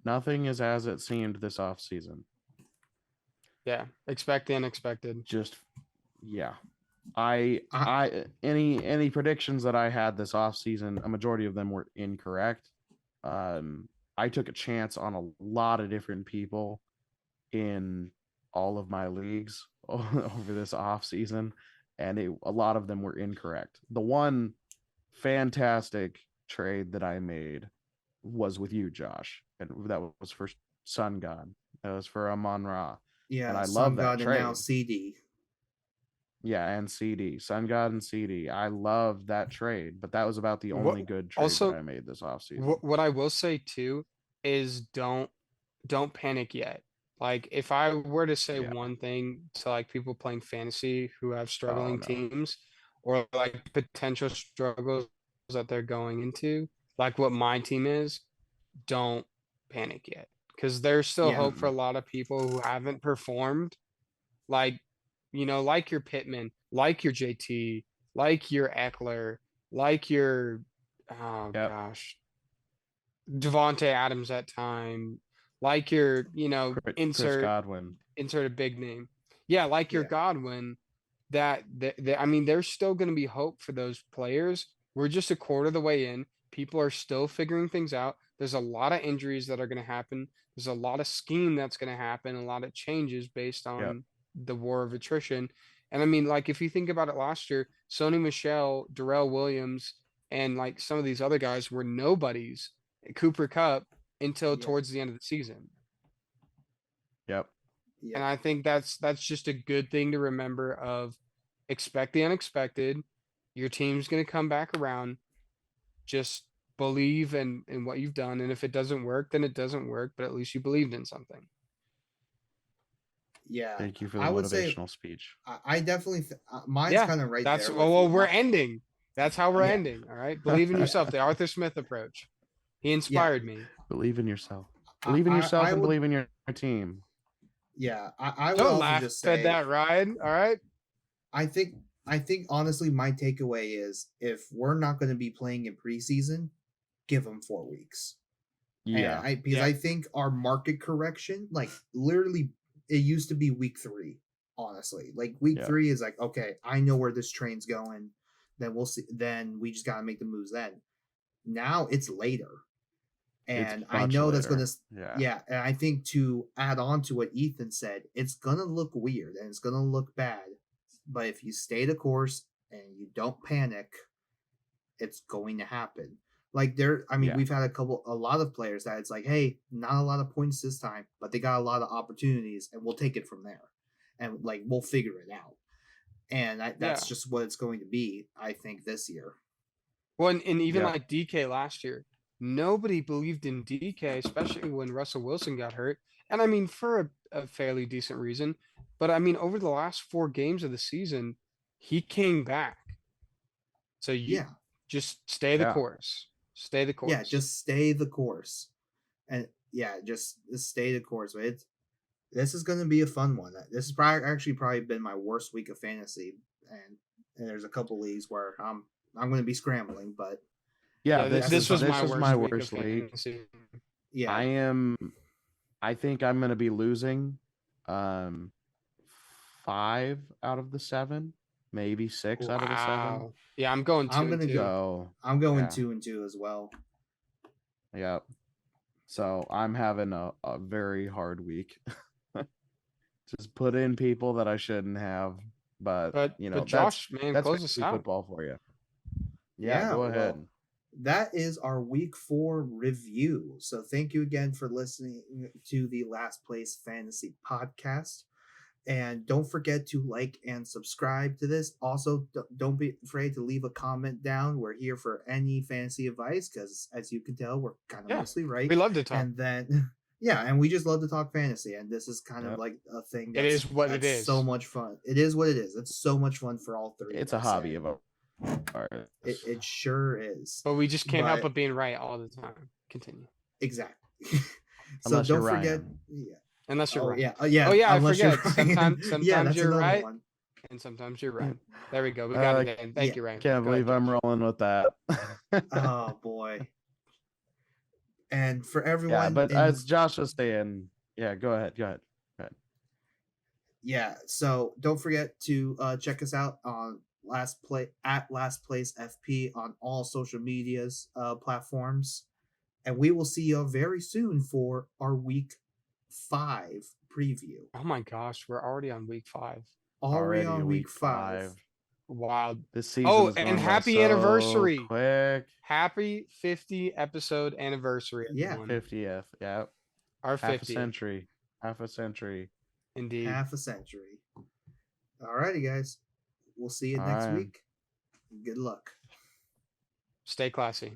Nothing is as it seemed this offseason. Yeah, expect the unexpected. Just any predictions that I had this offseason, a majority of them were incorrect. I took a chance on a lot of different people in all of my leagues over this offseason, and a lot of them were incorrect. The one fantastic trade that I made was with you, Josh, and that was for Sun God. That was for Amon-Ra. Yeah, and I love that trade. And now CD. Yeah, and CD, Sun God and CD. I love that trade, but that was about the only good trade that I made this offseason. What I will say too is don't panic yet. Like if I were to say one thing to like people playing fantasy who have struggling teams or like potential struggles that they're going into, like what my team is, don't panic yet. Because there's still hope for a lot of people who haven't performed. Like, you know, like your Pittman, like your JT, like your Eckler, like your Devontae Adams at time, like your, you know, insert a big name. Yeah, like your Godwin. That I mean, there's still going to be hope for those players. We're just a quarter of the way in. People are still figuring things out. There's a lot of injuries that are going to happen. There's a lot of scheme that's going to happen, a lot of changes based on the war of attrition. And I mean, like, if you think about it last year, Sony Michel, Darrell Williams, and like some of these other guys were nobodies, Cooper Kupp, until towards the end of the season. Yep. And I think that's just a good thing to remember of expect the unexpected. Your team's going to come back around. Just believe in what you've done. And if it doesn't work, then it doesn't work. But at least you believed in something. Yeah. Thank you for the motivational speech. I definitely, mine's kind of right there. Well, we're ending. That's how we're ending. All right. Believe in yourself. The Arthur Smith approach. He inspired me. Believe in yourself. Believe in yourself and believe in your team. Yeah, I would Don't also laugh just say at that, Ryan. All right. I think honestly, my takeaway is if we're not going to be playing in preseason, give them 4 weeks. Yeah, because I think our market correction, like literally, it used to be week 3. Honestly, like week 3 is like, okay, I know where this train's going. Then we'll see. Then we just gotta make the moves. Then now it's later, and I know that's gonna and I think to add on to what Ethan said, it's gonna look weird and it's gonna look bad. But if you stay the course and you don't panic, it's going to happen. Like we've had a lot of players that it's like, hey, not a lot of points this time, but they got a lot of opportunities, and we'll take it from there, and like we'll figure it out. And that's just what it's going to be, I think, this year. Well, and even like DK last year, nobody believed in DK, especially when Russell Wilson got hurt. And I mean, for a fairly decent reason. But I mean, over the last 4 games of the season, he came back. So just stay the course. Stay the course. Yeah, just stay the course. And just stay the course. But this is going to be a fun one. This has probably been my worst week of fantasy, and there's a couple leagues where I'm going to be scrambling. But this was my worst week. Yeah, I think I'm going to be losing 5 out of the 7, maybe 6 out of the 7. Yeah, I'm going 2 and 2. I'm going 2 and 2 as well. Yeah. So I'm having a very hard week. Just put in people that I shouldn't have, but Josh, that's close us out. Football for you. Yeah, go ahead. Well, that is our week 4 review. So thank you again for listening to the Last Place Fantasy Podcast. And don't forget to like and subscribe to this. Also, don't be afraid to leave a comment down. We're here for any fantasy advice because, as you can tell, we're kind of mostly right. We love to talk. And then, and we just love to talk fantasy. And this is kind of like a thing. It is what it is. So much fun. It is what it is. It's so much fun for all 3. It's a hobby of ours. It sure is. But we just can't help but being right all the time. Continue. Exactly. So don't forget. Unless you're right. I forget. Sometimes you're right, and sometimes you're right. There we go. We got it in. Thank you, Ryan. Can't believe I'm rolling with that. Oh boy. And for everyone, but as Josh was saying, go ahead. Yeah. So don't forget to check us out on Last Place FP on all social medias platforms, and we will see you very soon for our week 5 preview. Oh my gosh, we're already on week 5. Already on week 5. Wow. This season and happy anniversary. Quick. Happy 50 episode anniversary. Everyone. 50th. Yeah. Our 50th. Half a century. Indeed. Half a century. Alrighty, guys. We'll see you next week. Good luck. Stay classy.